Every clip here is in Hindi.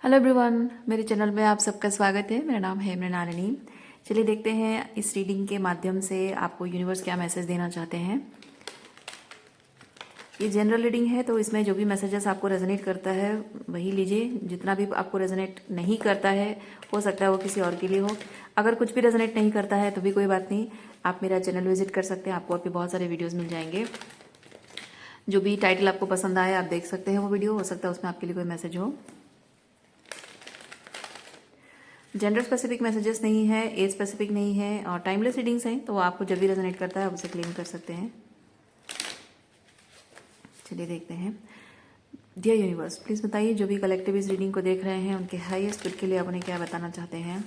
हेलो एवरीवन, मेरे चैनल में आप सबका स्वागत है। मेरा नाम है मृणालिनी। चलिए देखते हैं इस रीडिंग के माध्यम से आपको यूनिवर्स क्या मैसेज देना चाहते हैं। ये जनरल रीडिंग है, तो इसमें जो भी मैसेजेस आपको रेजोनेट करता है वही लीजिए। जितना भी आपको रेजोनेट नहीं करता है, हो सकता है वो किसी और के लिए हो। अगर कुछ भी रेजोनेट नहीं करता है तो भी कोई बात नहीं, आप मेरा चैनल विजिट कर सकते हैं। आपको और भी बहुत सारे वीडियोज़ मिल जाएंगे। जो भी टाइटल आपको पसंद आए आप देख सकते हैं वो वीडियो, हो सकता है उसमें आपके लिए कोई मैसेज हो। जेंडर स्पेसिफिक मैसेजेस नहीं है, एज स्पेसिफिक नहीं है और टाइमलेस रीडिंग्स हैं, तो वो आपको जब भी रेजोनेट करता है आप उसे क्लेम कर सकते हैं। चलिए देखते हैं। डियर यूनिवर्स, प्लीज़ बताइए जो भी कलेक्टिव इस रीडिंग को देख रहे हैं उनके हाईएस्ट गुड के लिए आप उन्हें क्या बताना चाहते हैं।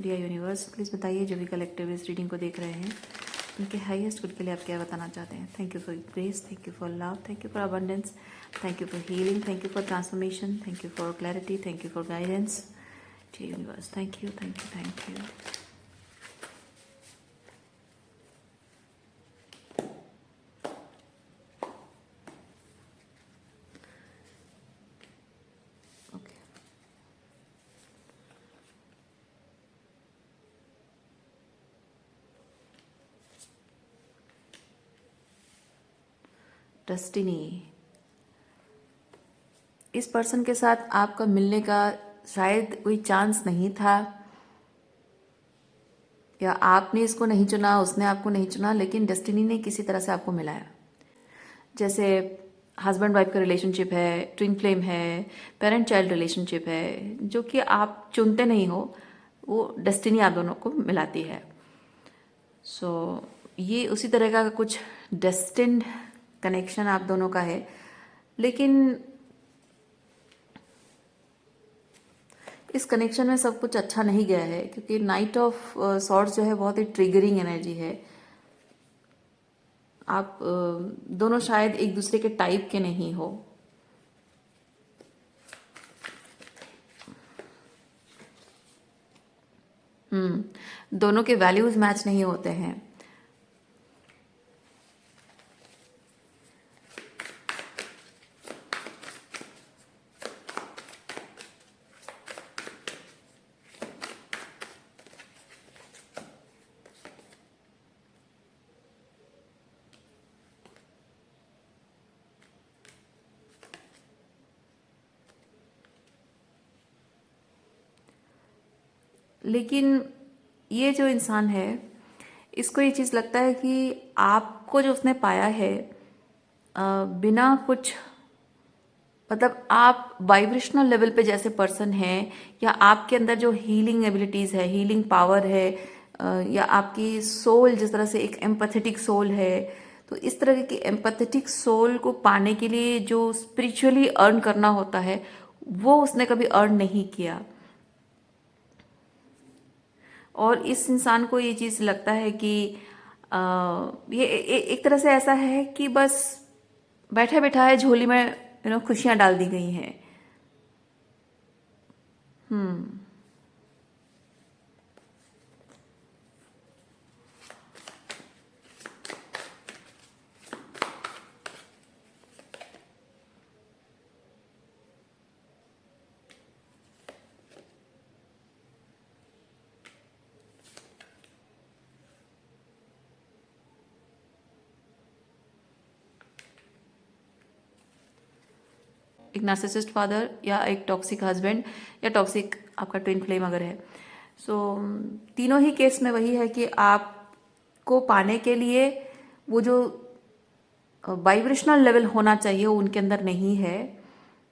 डियर यूनिवर्स, प्लीज़ बताइए जो भी कलेक्टिव इस रीडिंग को देख रहे हैं उनके हाईएस्ट गुड के लिए आप क्या बताना चाहते हैं। Thank you for grace, thank you for love, thank you for abundance, thank you for healing, thank you for transformation, thank you for clarity, thank you for guidance. Dear universe, thank you, thank you, thank you. Okay, destiny. इस पर्सन के साथ आपका मिलने का शायद कोई चांस नहीं था, या आपने इसको नहीं चुना, उसने आपको नहीं चुना, लेकिन डेस्टिनी ने किसी तरह से आपको मिलाया। जैसे हस्बैंड वाइफ का रिलेशनशिप है, ट्विन फ्लेम है, पेरेंट चाइल्ड रिलेशनशिप है, जो कि आप चुनते नहीं हो, वो डेस्टिनी आप दोनों को मिलाती है। सो ये उसी तरह का कुछ डेस्टिन्ड कनेक्शन आप दोनों का है। लेकिन इस कनेक्शन में सब कुछ अच्छा नहीं गया है, क्योंकि नाइट ऑफ सॉर्ड्स जो है बहुत ही ट्रिगरिंग एनर्जी है। आप दोनों शायद एक दूसरे के टाइप के नहीं हो। दोनों के वैल्यूज मैच नहीं होते हैं। लेकिन ये जो इंसान है, इसको ये चीज़ लगता है कि आपको जो उसने पाया है बिना कुछ, मतलब आप वाइब्रेशनल लेवल पे जैसे पर्सन हैं, या आपके अंदर जो हीलिंग एबिलिटीज़ है, हीलिंग पावर है, या आपकी सोल जिस तरह से एक एम्पैथेटिक सोल है, तो इस तरह की एम्पैथेटिक सोल को पाने के लिए जो स्पिरिचुअली अर्न करना होता है वो उसने कभी अर्न नहीं किया। और इस इंसान को ये चीज़ लगता है कि ये एक तरह से ऐसा है कि बस बैठा बैठा है झोली में खुशियां डाल दी गई हैं। एक नार्सिसिस्ट फादर, या एक टॉक्सिक हस्बैंड, या टॉक्सिक आपका ट्विन फ्लेम अगर है। सो तीनों ही केस में वही है कि आपको पाने के लिए वो जो वाइब्रेशनल लेवल होना चाहिए वो उनके अंदर नहीं है।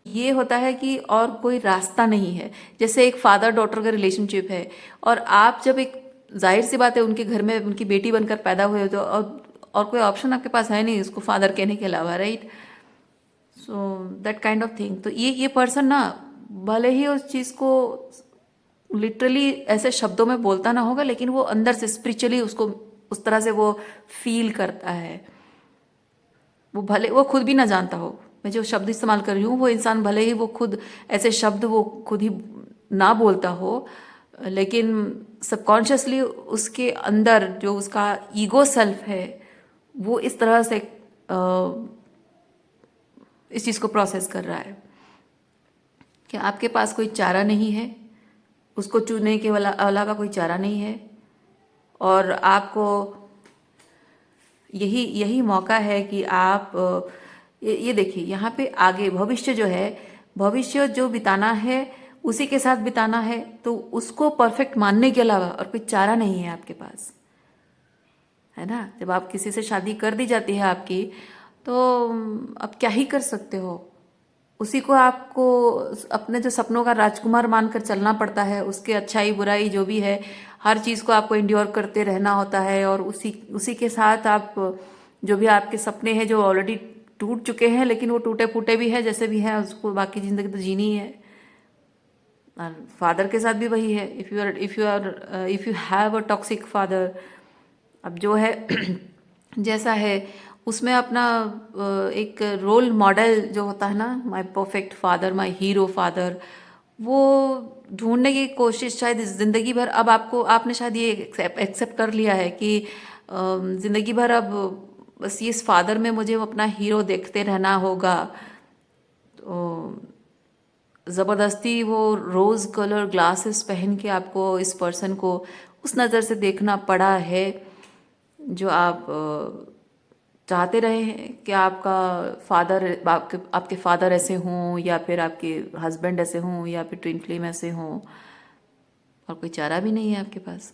ये होता है कि और कोई रास्ता नहीं है। जैसे एक फादर डॉटर का रिलेशनशिप है, और आप जब एक, जाहिर सी बात है उनके घर में उनकी बेटी बनकर पैदा हुए हो, तो और कोई ऑप्शन आपके पास है नहीं उसको फादर कहने के अलावा, right. So that kind of thing. तो ये पर्सन ना, भले ही उस चीज़ को लिटरली ऐसे शब्दों में बोलता ना होगा, लेकिन वो अंदर से स्पिरिचुअली उसको उस तरह से वो फील करता है। वो भले वो खुद भी ना जानता हो, मैं जो शब्द इस्तेमाल कर रही हूँ, वो इंसान भले ही वो खुद ऐसे शब्द वो खुद ही ना बोलता हो, लेकिन सबकॉन्शियसली उसके अंदर जो उसका ईगो सेल्फ है वो इस तरह से इस चीज़ को प्रोसेस कर रहा है। कि आपके पास कोई चारा नहीं है, उसको चुनने के अलावा कोई चारा नहीं है, और आपको यही यही मौका है कि आप ये देखिए यहाँ पे आगे भविष्य जो है, भविष्य जो बिताना है उसी के साथ बिताना है, तो उसको परफेक्ट मानने के अलावा और कोई चारा नहीं है आपके पास, है ना। जब आप किसी से शादी कर दी जाती है आपकी, तो अब क्या ही कर सकते हो, उसी को आपको अपने जो सपनों का राजकुमार मानकर चलना पड़ता है, उसके अच्छाई बुराई जो भी है हर चीज़ को आपको इंड्योर करते रहना होता है, और उसी उसी के साथ आप जो भी आपके सपने हैं जो ऑलरेडी टूट चुके हैं, लेकिन वो टूटे फूटे भी हैं जैसे भी हैं, उसको बाकी ज़िंदगी तो जीनी ही है। और फादर के साथ भी वही है, if you have a toxic father, अब जो है जैसा है उसमें अपना एक रोल मॉडल जो होता है ना, my perfect father, my hero father, वो ढूंढने की कोशिश शायद ज़िंदगी भर, अब आपने शायद ये एक्सेप्ट कर लिया है कि ज़िंदगी भर अब बस ये इस फादर में मुझे अपना हीरो देखते रहना होगा। तो ज़बरदस्ती वो रोज़ कलर ग्लासेस पहन के आपको इस पर्सन को उस नज़र से देखना पड़ा है जो आप चाहते रहे हैं कि आपका फादर, आपके फादर ऐसे हों, या फिर आपके हस्बैंड ऐसे हों, या फिर ट्विन फ्लेम ऐसे हों, और कोई चारा भी नहीं है आपके पास।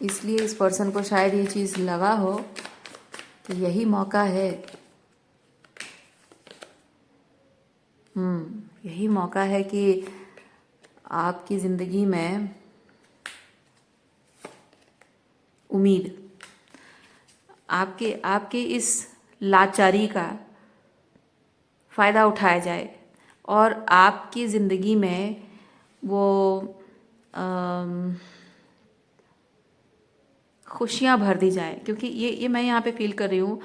इसलिए इस पर्सन को शायद ये चीज़ लगा हो कि यही मौका है, यही मौका है कि आपकी ज़िंदगी में उम्मीद, आपके आपके इस लाचारी का फ़ायदा उठाया जाए और आपकी ज़िंदगी में वो खुशियाँ भर दी जाए, क्योंकि ये मैं यहाँ पे फील कर रही हूँ,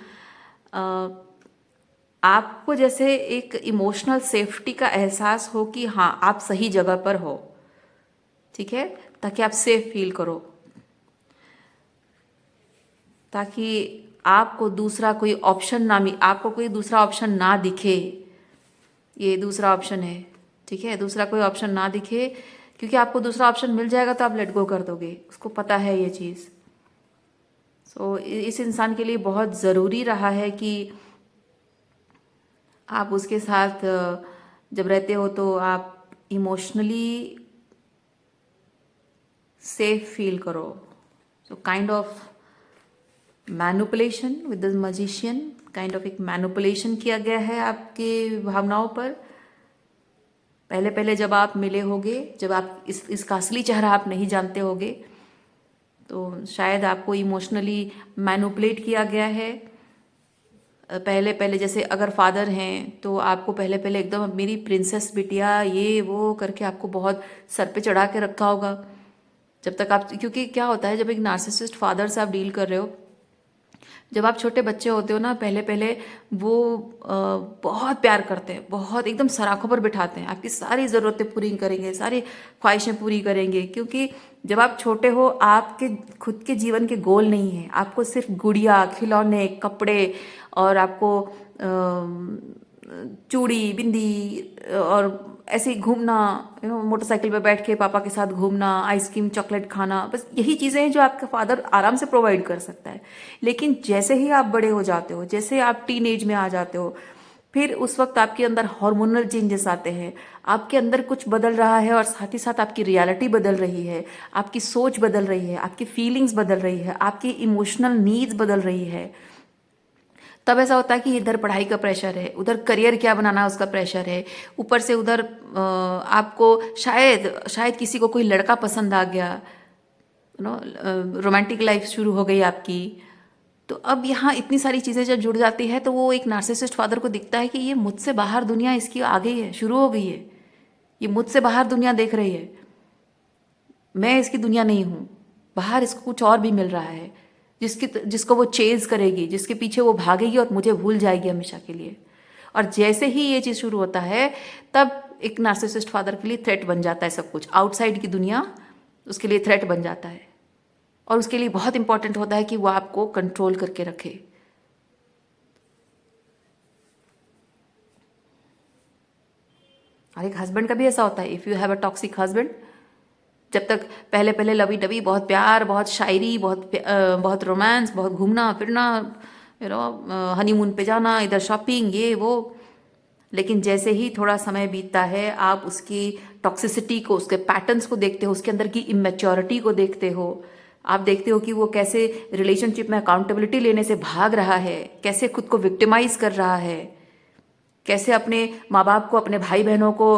आपको जैसे एक इमोशनल सेफ्टी का एहसास हो कि हाँ आप सही जगह पर हो, ठीक है, ताकि आप सेफ फील करो, ताकि आपको दूसरा कोई ऑप्शन आपको कोई दूसरा ऑप्शन ना दिखे। ये दूसरा ऑप्शन है, ठीक है, दूसरा कोई ऑप्शन ना दिखे, क्योंकि आपको दूसरा ऑप्शन मिल जाएगा तो आप लेट गो कर दोगे, उसको पता है ये चीज़। सो इस इंसान के लिए बहुत ज़रूरी रहा है कि आप उसके साथ जब रहते हो तो आप इमोशनली सेफ फील करो। So kind of manipulation with the magician, kind of एक मैनिपुलेशन किया गया है आपके भावनाओं पर। पहले पहले जब आप मिले होगे, जब आप इसका असली चेहरा आप नहीं जानते होगे, तो शायद आपको इमोशनली मैनिपुलेट किया गया है। पहले पहले जैसे अगर फादर हैं तो आपको पहले पहले एकदम मेरी प्रिंसेस बिटिया ये वो करके आपको बहुत सर पे चढ़ा के रखा होगा जब तक आप, क्योंकि क्या होता है जब एक नार्सिसिस्ट फादर से आप डील कर रहे हो, जब आप छोटे बच्चे होते हो ना, पहले पहले वो बहुत प्यार करते हैं, बहुत एकदम सराखों पर बिठाते हैं, आपकी सारी ज़रूरतें पूरी करेंगे, सारी ख्वाहिशें पूरी करेंगे, क्योंकि जब आप छोटे हो आपके खुद के जीवन के गोल नहीं है, आपको सिर्फ गुड़िया, खिलौने, कपड़े, और आपको चूड़ी, बिंदी, और ऐसे ही घूमना, मोटरसाइकिल पे बैठ के पापा के साथ घूमना, आइसक्रीम चॉकलेट खाना, बस यही चीज़ें हैं जो आपका फादर आराम से प्रोवाइड कर सकता है। लेकिन जैसे ही आप बड़े हो जाते हो, जैसे आप टीन एज में आ जाते हो, फिर उस वक्त आपके अंदर हार्मोनल चेंजेस आते हैं, आपके अंदर कुछ बदल रहा है, और साथ ही साथ आपकी रियलिटी बदल रही है, आपकी सोच बदल रही है, आपकी फीलिंग्स बदल रही है, आपकी इमोशनल नीड्स बदल रही है। तब ऐसा होता है कि इधर पढ़ाई का प्रेशर है, उधर करियर क्या बनाना है उसका प्रेशर है, ऊपर से उधर आपको शायद किसी को कोई लड़का पसंद आ गया, रोमांटिक लाइफ शुरू हो गई आपकी। तो अब यहाँ इतनी सारी चीज़ें जब जुड़ जाती है तो वो एक नार्सिसिस्ट फादर को दिखता है कि ये मुझसे बाहर दुनिया इसकी आ गई है, शुरू हो गई है, ये मुझसे बाहर दुनिया देख रही है, मैं इसकी दुनिया नहीं हूँ, बाहर इसको कुछ और भी मिल रहा है जिसको वो चेज करेगी, जिसके पीछे वो भागेगी और मुझे भूल जाएगी हमेशा के लिए। और जैसे ही ये चीज़ शुरू होता है तब एक नार्सिसिस्ट फादर के लिए थ्रेट बन जाता है सब कुछ, आउटसाइड की दुनिया उसके लिए थ्रेट बन जाता है, और उसके लिए बहुत इंपॉर्टेंट होता है कि वो आपको कंट्रोल करके रखे। और एक हस्बैंड का भी ऐसा होता है, if you have a toxic husband, जब तक पहले पहले लवी डबी, बहुत प्यार, बहुत शायरी, बहुत रोमांस, बहुत घूमना फिरना, हनीमून पे जाना, इधर शॉपिंग, ये वो, लेकिन जैसे ही थोड़ा समय बीतता है आप उसकी टॉक्सिसिटी को, उसके पैटर्न्स को देखते हो, उसके अंदर की इमेच्योरिटी को देखते हो, आप देखते हो कि वो कैसे रिलेशनशिप में अकाउंटेबिलिटी लेने से भाग रहा है, कैसे खुद को विक्टिमाइज कर रहा है, कैसे अपने माँ बाप को, अपने भाई बहनों को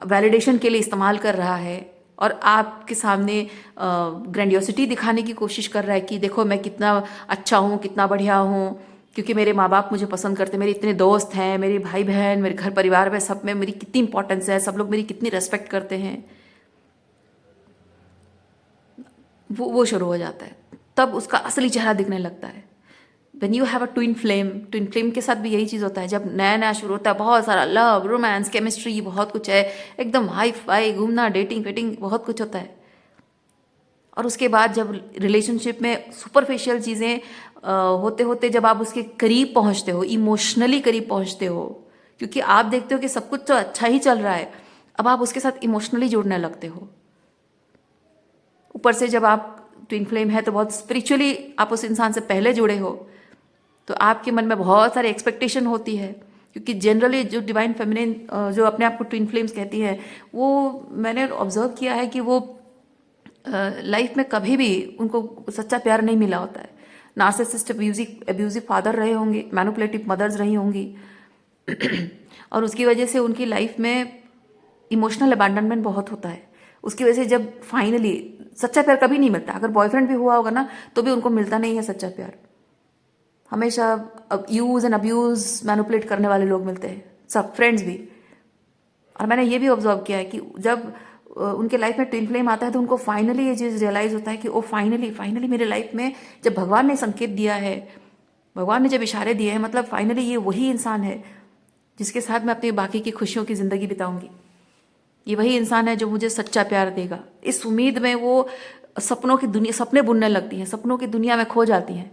वैलिडेशन के लिए इस्तेमाल कर रहा है, और आपके सामने ग्रैंडियोसिटी दिखाने की कोशिश कर रहा है कि देखो मैं कितना अच्छा हूँ, कितना बढ़िया हूँ, क्योंकि मेरे माँ बाप मुझे पसंद करते, मेरे इतने दोस्त हैं, मेरे भाई बहन, मेरे घर परिवार में सब में मेरी कितनी इंपॉर्टेंस है, सब लोग मेरी कितनी रेस्पेक्ट करते हैं। वो शुरू हो जाता है, तब उसका असली चेहरा दिखने लगता है। When you have a twin flame के साथ भी यही चीज़ होता है। जब नया नया शुरू होता है, बहुत सारा लव, रोमांस, केमिस्ट्री, बहुत कुछ है, एकदम हाई फाई, घूमना, डेटिंग वेटिंग, बहुत कुछ होता है। और उसके बाद जब रिलेशनशिप में सुपरफिशियल चीज़ें होते होते जब आप उसके करीब पहुंचते हो, इमोशनली करीब पहुंचते हो, क्योंकि आप देखते हो कि सब कुछ तो अच्छा ही चल रहा है, अब आप उसके साथ इमोशनली जुड़ने लगते हो। ऊपर से जब आप ट्विन फ्लेम है तो बहुत स्पिरिचुअली आप उस इंसान से पहले जुड़े हो, तो आपके मन में बहुत सारी एक्सपेक्टेशन होती है, क्योंकि जनरली जो डिवाइन फेमिनिन जो अपने आप को ट्विन फ्लेम्स कहती है, वो मैंने ऑब्जर्व किया है कि वो लाइफ में कभी भी उनको सच्चा प्यार नहीं मिला होता है। नार्सिसिस्ट, अब्यूजिव फादर रहे होंगे, मैनिपुलेटिव मदर्स रही होंगी और उसकी वजह से उनकी लाइफ में इमोशनल अबैंडनमेंट बहुत होता है। उसकी वजह से जब फाइनली सच्चा प्यार कभी नहीं मिलता, अगर बॉयफ्रेंड भी हुआ होगा ना तो भी उनको मिलता नहीं है सच्चा प्यार। हमेशा यूज एंड अब्यूज, मैनिपुलेट करने वाले लोग मिलते हैं, सब फ्रेंड्स भी। और मैंने ये भी ऑब्जर्व किया है कि जब उनके लाइफ में ट्विन फ्लेम आता है तो उनको फाइनली ये चीज़ रियलाइज होता है कि ओ फाइनली मेरे लाइफ में जब भगवान ने संकेत दिया है, भगवान ने जब इशारे दिए हैं, मतलब फाइनली ये वही इंसान है जिसके साथ मैं अपनी बाकी की खुशियों की ज़िंदगी बिताऊंगी। ये वही इंसान है जो मुझे सच्चा प्यार देगा। इस उम्मीद में वो सपनों की दुनिया, सपने बुनने लगती हैं, सपनों की दुनिया में खो जाती हैं,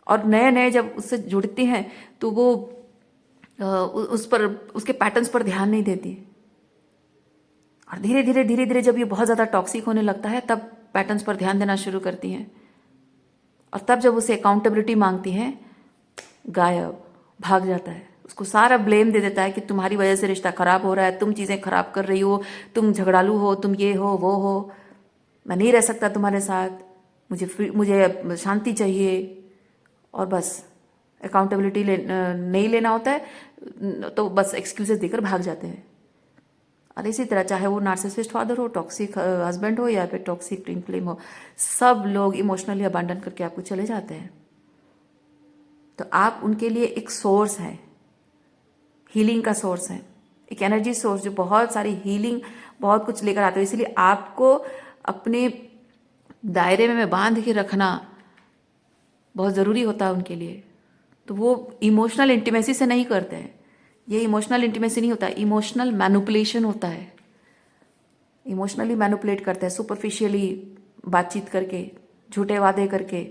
और नए नए जब उससे जुड़ती हैं तो वो उस पर, उसके पैटर्न्स पर ध्यान नहीं देती। और धीरे धीरे जब ये बहुत ज़्यादा टॉक्सिक होने लगता है तब पैटर्न्स पर ध्यान देना शुरू करती हैं, और तब जब उसे अकाउंटेबिलिटी मांगती हैं, गायब, भाग जाता है, उसको सारा ब्लेम दे देता है कि तुम्हारी वजह से रिश्ता खराब हो रहा है, तुम चीज़ें खराब कर रही हो, तुम झगड़ालू हो, तुम ये हो वो हो, मैं नहीं रह सकता तुम्हारे साथ, मुझे शांति चाहिए। और बस अकाउंटेबिलिटी नहीं लेना होता है तो बस एक्सक्यूजेस देकर भाग जाते हैं। और इसी तरह चाहे वो नार्सिसिस्ट फादर हो, टॉक्सिक हस्बैंड हो, या फिर टॉक्सिक ट्विन फ्लेम हो, सब लोग इमोशनली अबैंडन करके आपको चले जाते हैं। तो आप उनके लिए एक सोर्स है, हीलिंग का सोर्स है, एक एनर्जी सोर्स जो बहुत सारी हीलिंग, बहुत कुछ लेकर आते हो। इसलिए आपको अपने दायरे में बांध के रखना बहुत ज़रूरी होता है उनके लिए। तो वो इमोशनल इंटीमेसी से नहीं करते हैं, ये इमोशनल इंटीमेसी नहीं होता, इमोशनल मैनिपुलेशन होता है। इमोशनली मैनिपुलेट करते हैं, सुपरफिशियली बातचीत करके, झूठे वादे करके।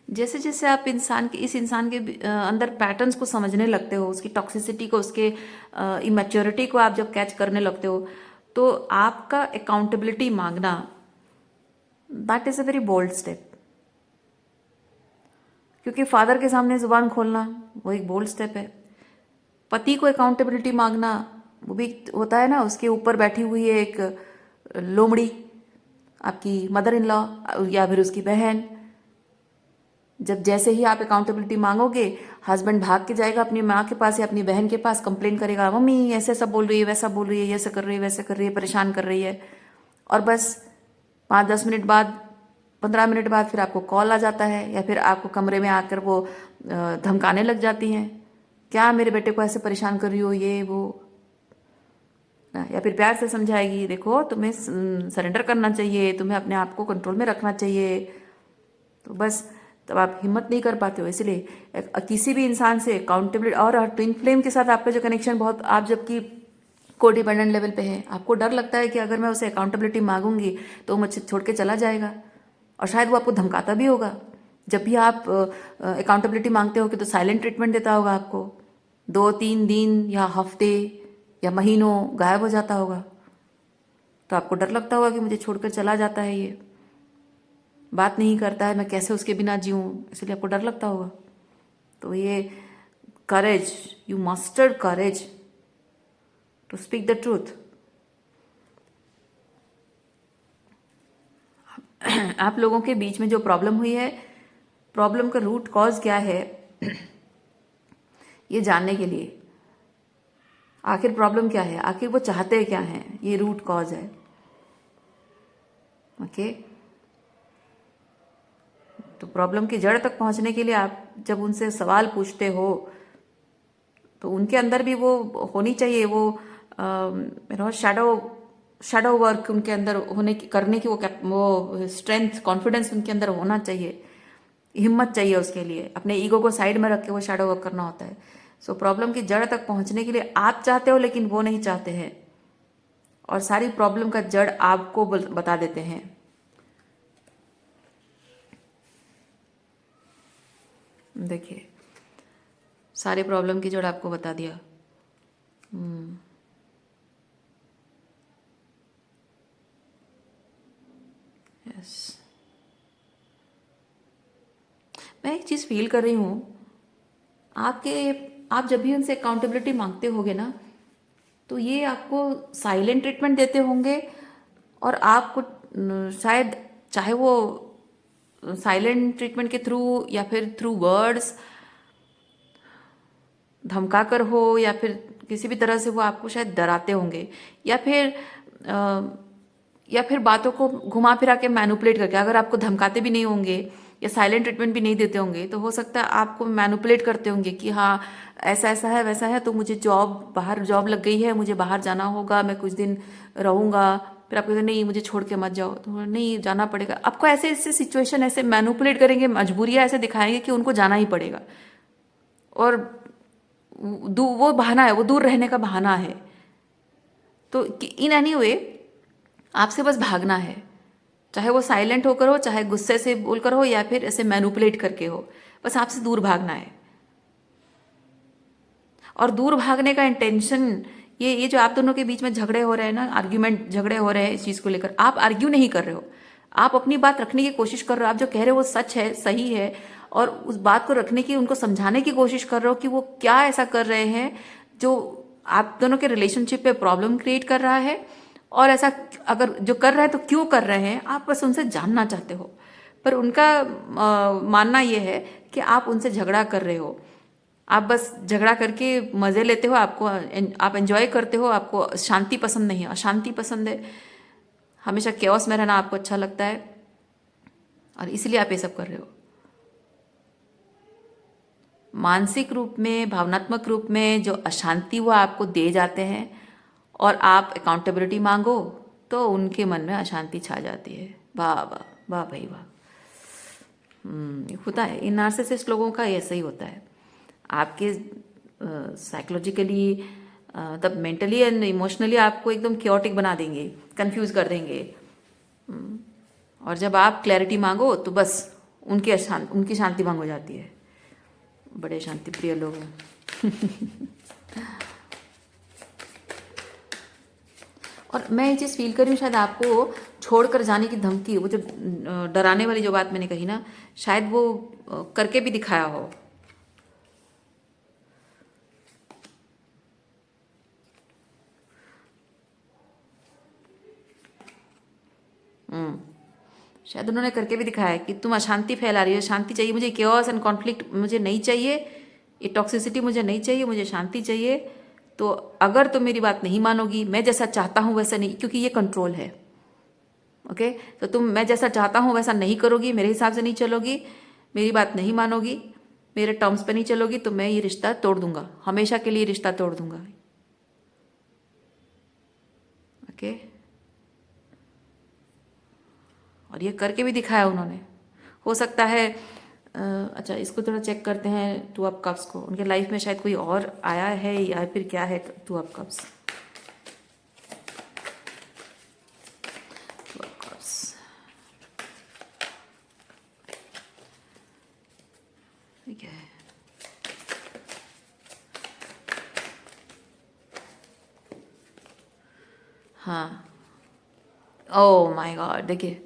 जैसे जैसे आप इस इंसान के अंदर पैटर्न्स को समझने लगते हो, उसकी टॉक्सिसिटी को, उसके इमेच्योरिटी को आप जब कैच करने लगते हो, तो आपका अकाउंटेबिलिटी मांगना, that is a very bold step. क्योंकि फादर के सामने जुबान खोलना वो एक बोल्ड स्टेप है। पति को अकाउंटेबिलिटी मांगना वो भी होता है ना, उसके ऊपर बैठी हुई है एक लोमड़ी, आपकी मदर इन लॉ या फिर उसकी बहन। जब जैसे ही आप अकाउंटेबिलिटी मांगोगे, हस्बैंड भाग के जाएगा अपनी माँ के पास या अपनी बहन के पास, कंप्लेन करेगा, मम्मी ऐसे सब बोल रही है, वैसा बोल रही है, ऐसा कर रही है, वैसे कर रही है, परेशान कर रही है। और बस 5-10 मिनट बाद, 15 मिनट बाद फिर आपको कॉल आ जाता है, या फिर आपको कमरे में आकर वो धमकाने लग जाती हैं, क्या मेरे बेटे को ऐसे परेशान कर रही हो, ये वो। या फिर प्यार से समझाएगी, देखो तुम्हें सरेंडर करना चाहिए, तुम्हें अपने आप को कंट्रोल में रखना चाहिए। तो बस तब आप हिम्मत नहीं कर पाते हो। इसलिए किसी भी इंसान से अकाउंटेबिलिटी, और ट्विन फ्लेम के साथ आपका जो कनेक्शन बहुत, आप जबकि कोडिपेंडेंट लेवल पे है, आपको डर लगता है कि अगर मैं उसे अकाउंटेबिलिटी मांगूंगी तो वो मुझे छोड़ के चला जाएगा, और शायद वो आपको धमकाता भी होगा। जब भी आप अकाउंटेबिलिटी मांगते हो कि तो साइलेंट ट्रीटमेंट देता होगा आपको, 2-3 दिन या हफ्ते या महीनों गायब हो जाता होगा। तो आपको डर लगता होगा कि मुझे छोड़कर चला जाता है, ये बात नहीं करता है, मैं कैसे उसके बिना जीऊँ, इसलिए आपको डर लगता होगा। तो ये courage, you mustered courage to speak the truth. आप लोगों के बीच में जो प्रॉब्लम हुई है, प्रॉब्लम का रूट कॉज क्या है, ये जानने के लिए, आखिर प्रॉब्लम क्या है, आखिर वो चाहते क्या हैं, ये रूट कॉज है। ओके, तो प्रॉब्लम की जड़ तक पहुंचने के लिए आप जब उनसे सवाल पूछते हो तो उनके अंदर भी वो होनी चाहिए, वो शैडो वर्क उनके अंदर होने की, करने की वो स्ट्रेंथ, कॉन्फिडेंस उनके अंदर होना चाहिए, हिम्मत चाहिए उसके लिए। अपने ईगो को साइड में रख के वो शैडो वर्क करना होता है। सो प्रॉब्लम की जड़ तक पहुंचने के लिए आप चाहते हो, लेकिन वो नहीं चाहते हैं, और सारी प्रॉब्लम का जड़ आपको बता देते हैं। देखिए, सारे प्रॉब्लम की जड़ आपको बता दिया। यस, मैं एक चीज़ फील कर रही हूँ, आप जब भी उनसे अकाउंटेबिलिटी मांगते होगे ना, तो ये आपको साइलेंट ट्रीटमेंट देते होंगे, और आपको शायद, चाहे वो साइलेंट ट्रीटमेंट के थ्रू या फिर थ्रू वर्ड्स धमका कर हो, या फिर किसी भी तरह से वो आपको शायद डराते होंगे, या फिर बातों को घुमा फिरा के मैनुपुलेट करके, अगर आपको धमकाते भी नहीं होंगे या साइलेंट ट्रीटमेंट भी नहीं देते होंगे, तो हो सकता है आपको मैनुपुलेट करते होंगे कि हाँ ऐसा ऐसा है, वैसा है, तो मुझे बाहर जॉब लग गई है, मुझे बाहर जाना होगा, मैं कुछ दिन रहूंगा। फिर आप कहते नहीं मुझे छोड़ के मत जाओ, तो नहीं जाना पड़ेगा आपको। ऐसे ऐसे सिचुएशन ऐसे मैनुपुलेट करेंगे, मजबूरियां ऐसे दिखाएंगे कि उनको जाना ही पड़ेगा, और वो बहाना है, वो दूर रहने का बहाना है। तो इन एनी वे आपसे बस भागना है, चाहे वो साइलेंट होकर हो, चाहे गुस्से से बोलकर हो, या फिर ऐसे मैनुपुलेट करके हो, बस आपसे दूर भागना है। और दूर भागने का इंटेंशन, ये जो आप दोनों के बीच में झगड़े हो रहे हैं ना, आर्ग्यूमेंट, झगड़े हो रहे हैं इस चीज़ को लेकर, आप आर्ग्यू नहीं कर रहे हो, आप अपनी बात रखने की कोशिश कर रहे हो। आप जो कह रहे हो वो सच है, सही है, और उस बात को रखने की, उनको समझाने की कोशिश कर रहे हो कि वो क्या ऐसा कर रहे हैं जो आप दोनों के रिलेशनशिप पे प्रॉब्लम क्रिएट कर रहा है, और ऐसा अगर जो कर रहे हैं तो क्यों कर रहे हैं, आप बस उनसे जानना चाहते हो। पर उनका मानना यह है कि आप उनसे झगड़ा कर रहे हो, आप बस झगड़ा करके मज़े लेते हो, आप एंजॉय करते हो, आपको शांति पसंद नहीं है, अशांति पसंद है, हमेशा केओस में रहना आपको अच्छा लगता है, और इसलिए आप ये सब कर रहे हो। मानसिक रूप में, भावनात्मक रूप में जो अशांति वो आपको दे जाते हैं, और आप अकाउंटेबिलिटी मांगो तो उनके मन में अशांति छा जाती है। वाह वाह वाह भाई वाह। होता है, इन नार्सिसिस्ट लोगों का ऐसा ही होता है। आपके साइकोलॉजिकली, तब मेंटली एंड इमोशनली आपको एकदम क्योटिक बना देंगे, कंफ्यूज कर देंगे, और जब आप क्लैरिटी मांगो तो बस उनकी शांति भंग हो जाती है। बड़े शांति प्रिय लोग हैं। और मैं ये चीज़ फील कर रही हूँ, शायद आपको छोड़कर जाने की धमकी, वो जो डराने वाली जो बात मैंने कही ना, शायद वो करके भी दिखाया हो। शायद उन्होंने करके भी दिखाया है कि तुम अशांति फैला रही हो, शांति चाहिए मुझे, केओस एंड कॉन्फ्लिक्ट मुझे नहीं चाहिए, ये टॉक्सिसिटी मुझे नहीं चाहिए, मुझे शांति चाहिए। तो अगर तुम मेरी बात नहीं मानोगी, मैं जैसा चाहता हूँ वैसा नहीं, क्योंकि ये कंट्रोल है, ओके, तो तुम मैं जैसा चाहता हूँ वैसा नहीं करोगी, मेरे हिसाब से नहीं चलोगी, मेरी बात नहीं मानोगी, मेरे टर्म्स पे नहीं चलोगी, तो मैं ये रिश्ता तोड़ दूंगा, हमेशा के लिए रिश्ता तोड़ दूंगा। ओके, और ये करके भी दिखाया उन्होंने। हो सकता है अच्छा इसको थोड़ा चेक करते हैं टू ऑफ कप्स को, उनके लाइफ में शायद कोई और आया है या फिर क्या है two of cups. Two of cups ठीक है, हाँ, ओह माय गॉड, देखिए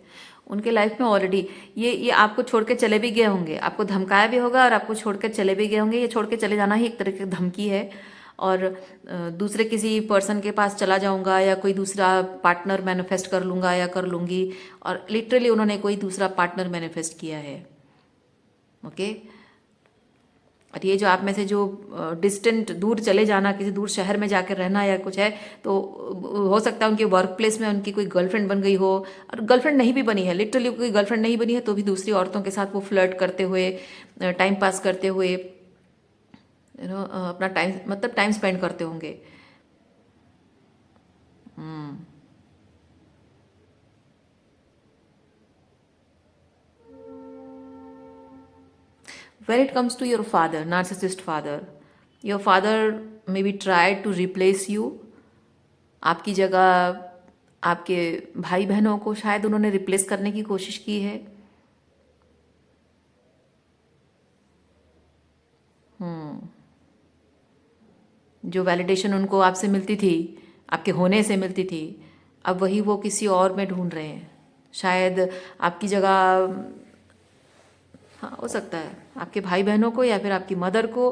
उनके लाइफ में ऑलरेडी ये आपको छोड़ के चले भी गए होंगे, आपको धमकाया भी होगा और आपको छोड़ के चले भी गए होंगे। ये छोड़ के चले जाना ही एक तरह की धमकी है, और दूसरे किसी पर्सन के पास चला जाऊंगा या कोई दूसरा पार्टनर मैनिफेस्ट कर लूंगा या कर लूंगी, और लिटरली उन्होंने कोई दूसरा पार्टनर मैनिफेस्ट किया है। ओके, और ये जो आप में से जो डिस्टेंट दूर चले जाना, किसी दूर शहर में जाकर रहना या कुछ है, तो हो सकता है उनके वर्क प्लेस में उनकी कोई गर्लफ्रेंड बन गई हो, और गर्लफ्रेंड नहीं भी बनी है, लिटरली कोई गर्लफ्रेंड नहीं बनी है तो भी दूसरी औरतों के साथ वो फ्लर्ट करते हुए, टाइम पास करते हुए, अपना टाइम मतलब टाइम स्पेंड करते होंगे। When it comes to your father, narcissist father, your father maybe tried to replace you. आपकी जगह आपके भाई बहनों को शायद उन्होंने रिप्लेस करने की कोशिश की है। जो वैलिडेशन उनको आपसे मिलती थी, आपके होने से मिलती थी, अब वही वो किसी और में ढूंढ रहे हैं। शायद आपकी जगह, हाँ हो सकता है आपके भाई बहनों को या फिर आपकी मदर को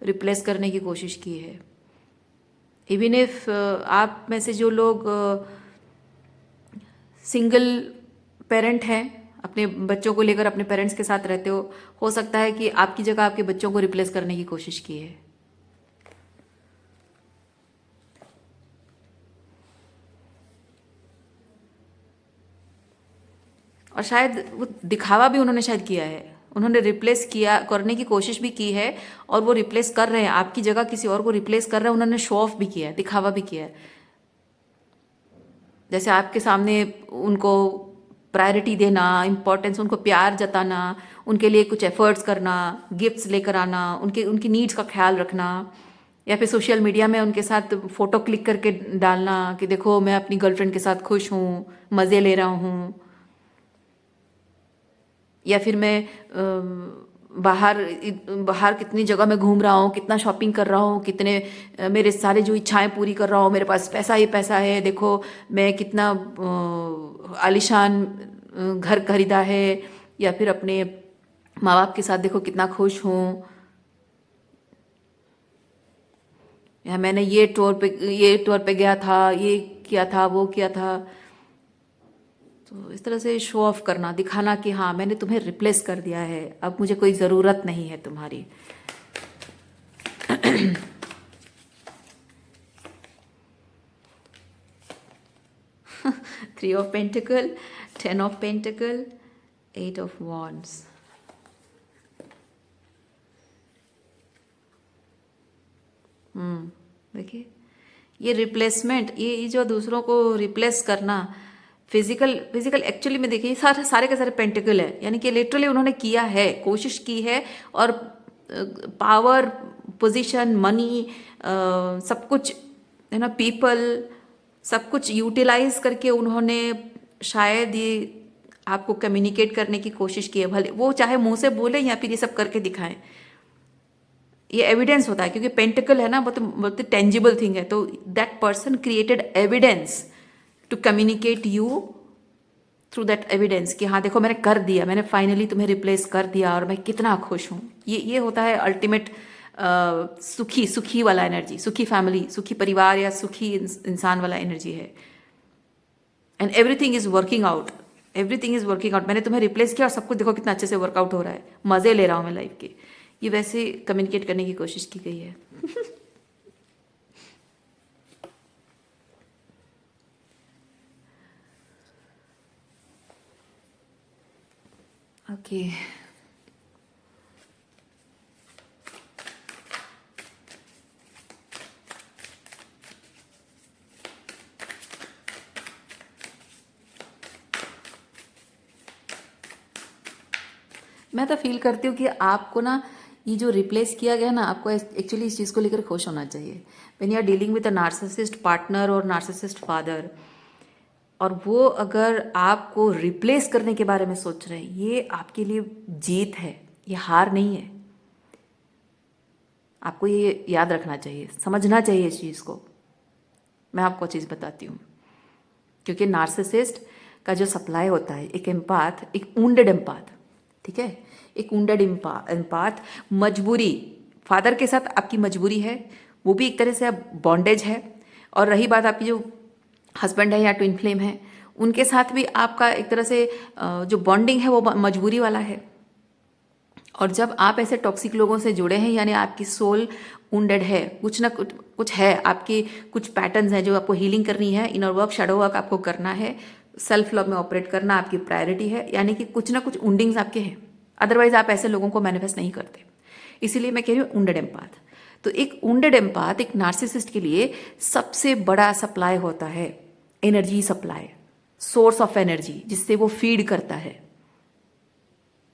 रिप्लेस करने की कोशिश की है। इवन इफ आप में से जो लोग सिंगल पेरेंट हैं, अपने बच्चों को लेकर अपने पेरेंट्स के साथ रहते हो सकता है कि आपकी जगह आपके बच्चों को रिप्लेस करने की कोशिश की है। और शायद वो दिखावा भी उन्होंने शायद किया है, उन्होंने रिप्लेस किया करने की कोशिश भी की है, और वो रिप्लेस कर रहे हैं आपकी जगह किसी और को रिप्लेस कर रहे हैं। उन्होंने शो ऑफ भी किया है, दिखावा भी किया है, जैसे आपके सामने उनको प्रायोरिटी देना, इम्पोर्टेंस, उनको प्यार जताना, उनके लिए कुछ एफर्ट्स करना, गिफ्ट्स लेकर आना, उनकी नीड्स का ख्याल रखना, या फिर सोशल मीडिया में उनके साथ फोटो क्लिक करके डालना कि देखो मैं अपनी गर्लफ्रेंड के साथ खुश हूँ, मज़े ले रहा हूँ, या फिर मैं बाहर बाहर कितनी जगह मैं घूम रहा हूँ, कितना शॉपिंग कर रहा हूँ, कितने मेरे सारे जो इच्छाएं पूरी कर रहा हूँ, मेरे पास पैसा ही पैसा है, देखो मैं कितना आलीशान घर खरीदा है, या फिर अपने माँ बाप के साथ देखो कितना खुश हूँ, या मैंने ये टूर पे गया था, ये किया था, वो किया था। तो इस तरह से शो ऑफ करना, दिखाना कि हाँ मैंने तुम्हें रिप्लेस कर दिया है, अब मुझे कोई ज़रूरत नहीं है तुम्हारी। Three of pentacle, 10 of pentacle, 8 of wands. देखिए ये रिप्लेसमेंट, ये जो दूसरों को रिप्लेस करना, फिजिकल एक्चुअली में देखिए सारे सारे के सारे पेंटिकल है, यानी कि लिटरली उन्होंने किया है, कोशिश की है, और पावर, पोजीशन, मनी, सब कुछ है ना, पीपल, सब कुछ यूटिलाइज करके उन्होंने शायद ये आपको कम्युनिकेट करने की कोशिश की है, भले वो चाहे मुंह से बोले या फिर ये सब करके दिखाएं। ये एविडेंस होता है क्योंकि पेंटिकल है ना, बहुत टेंजिबल थिंग है, तो that person created evidence to communicate you through that evidence कि हाँ देखो मैंने कर दिया, मैंने फाइनली तुम्हें रिप्लेस कर दिया और मैं कितना खुश हूँ। ये होता है अल्टीमेट सुखी वाला एनर्जी, सुखी फैमिली, सुखी परिवार या सुखी इंसान वाला एनर्जी है। And everything is working out, everything is working out, मैंने तुम्हें रिप्लेस किया और सब कुछ देखो कितना अच्छे से वर्कआउट हो रहा है, मज़े ले रहा हूँ मैं लाइफ के। ये वैसे कम्युनिकेट करने की कोशिश की गई है। ओके मैं तो फील करती हूँ कि आपको ना ये जो रिप्लेस किया गया ना, आपको एक्चुअली इस चीज़ को लेकर खुश होना चाहिए। When you are dealing with a narcissist partner और नार्सिसिस्ट फादर, और वो अगर आपको रिप्लेस करने के बारे में सोच रहे हैं, ये आपके लिए जीत है, ये हार नहीं है। आपको ये याद रखना चाहिए, समझना चाहिए इस चीज़ को। मैं आपको चीज़ बताती हूँ, क्योंकि नार्सिसिस्ट का जो सप्लाई होता है, एक एम्पाथ, एक वुंडेड एम्पाथ, ठीक है, एक वुंडेड एम्पाथ, मजबूरी, फादर के साथ आपकी मजबूरी है, वो भी एक तरह से बॉन्डेज है। और रही बात आपकी जो हस्बैंड है या ट्विन फ्लेम है, उनके साथ भी आपका एक तरह से जो बॉन्डिंग है वो मजबूरी वाला है। और जब आप ऐसे टॉक्सिक लोगों से जुड़े हैं, यानी आपकी सोल वुंडेड है, कुछ ना कुछ है, आपकी कुछ पैटर्न्स हैं जो आपको हीलिंग करनी है, इनर वर्क, शैडो वर्क आपको करना है, सेल्फ लव में ऑपरेट करना आपकी प्रायोरिटी है, यानी कि कुछ ना कुछ वुंडिंग्स आपके हैं। अदरवाइज आप ऐसे लोगों को मैनिफेस्ट नहीं करते। इसीलिए मैं कह रही हूँ वुंडेड एम्पाथ। तो एक वुंडेड एम्पाथ एक नार्सिसिस्ट के लिए सबसे बड़ा सप्लाई होता है, energy supply, source of energy, जिससे वो फीड करता है,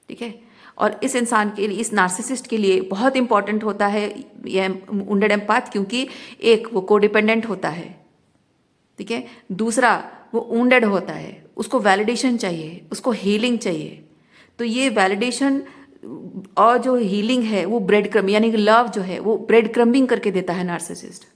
ठीक है। और इस इंसान के लिए, इस नार्सिसिस्ट के लिए बहुत इंपॉर्टेंट होता है ये वुंडेड एम्पाथ, क्योंकि एक वो कोडिपेंडेंट होता है, ठीक है। दूसरा वो वुंडेड होता है, उसको वैलिडेशन चाहिए, उसको हीलिंग चाहिए। तो ये वैलिडेशन और जो हीलिंग है वो ब्रेड क्रम, यानी कि लव जो है वो ब्रेड क्रम्बिंग करके देता है नार्सिसिस्ट।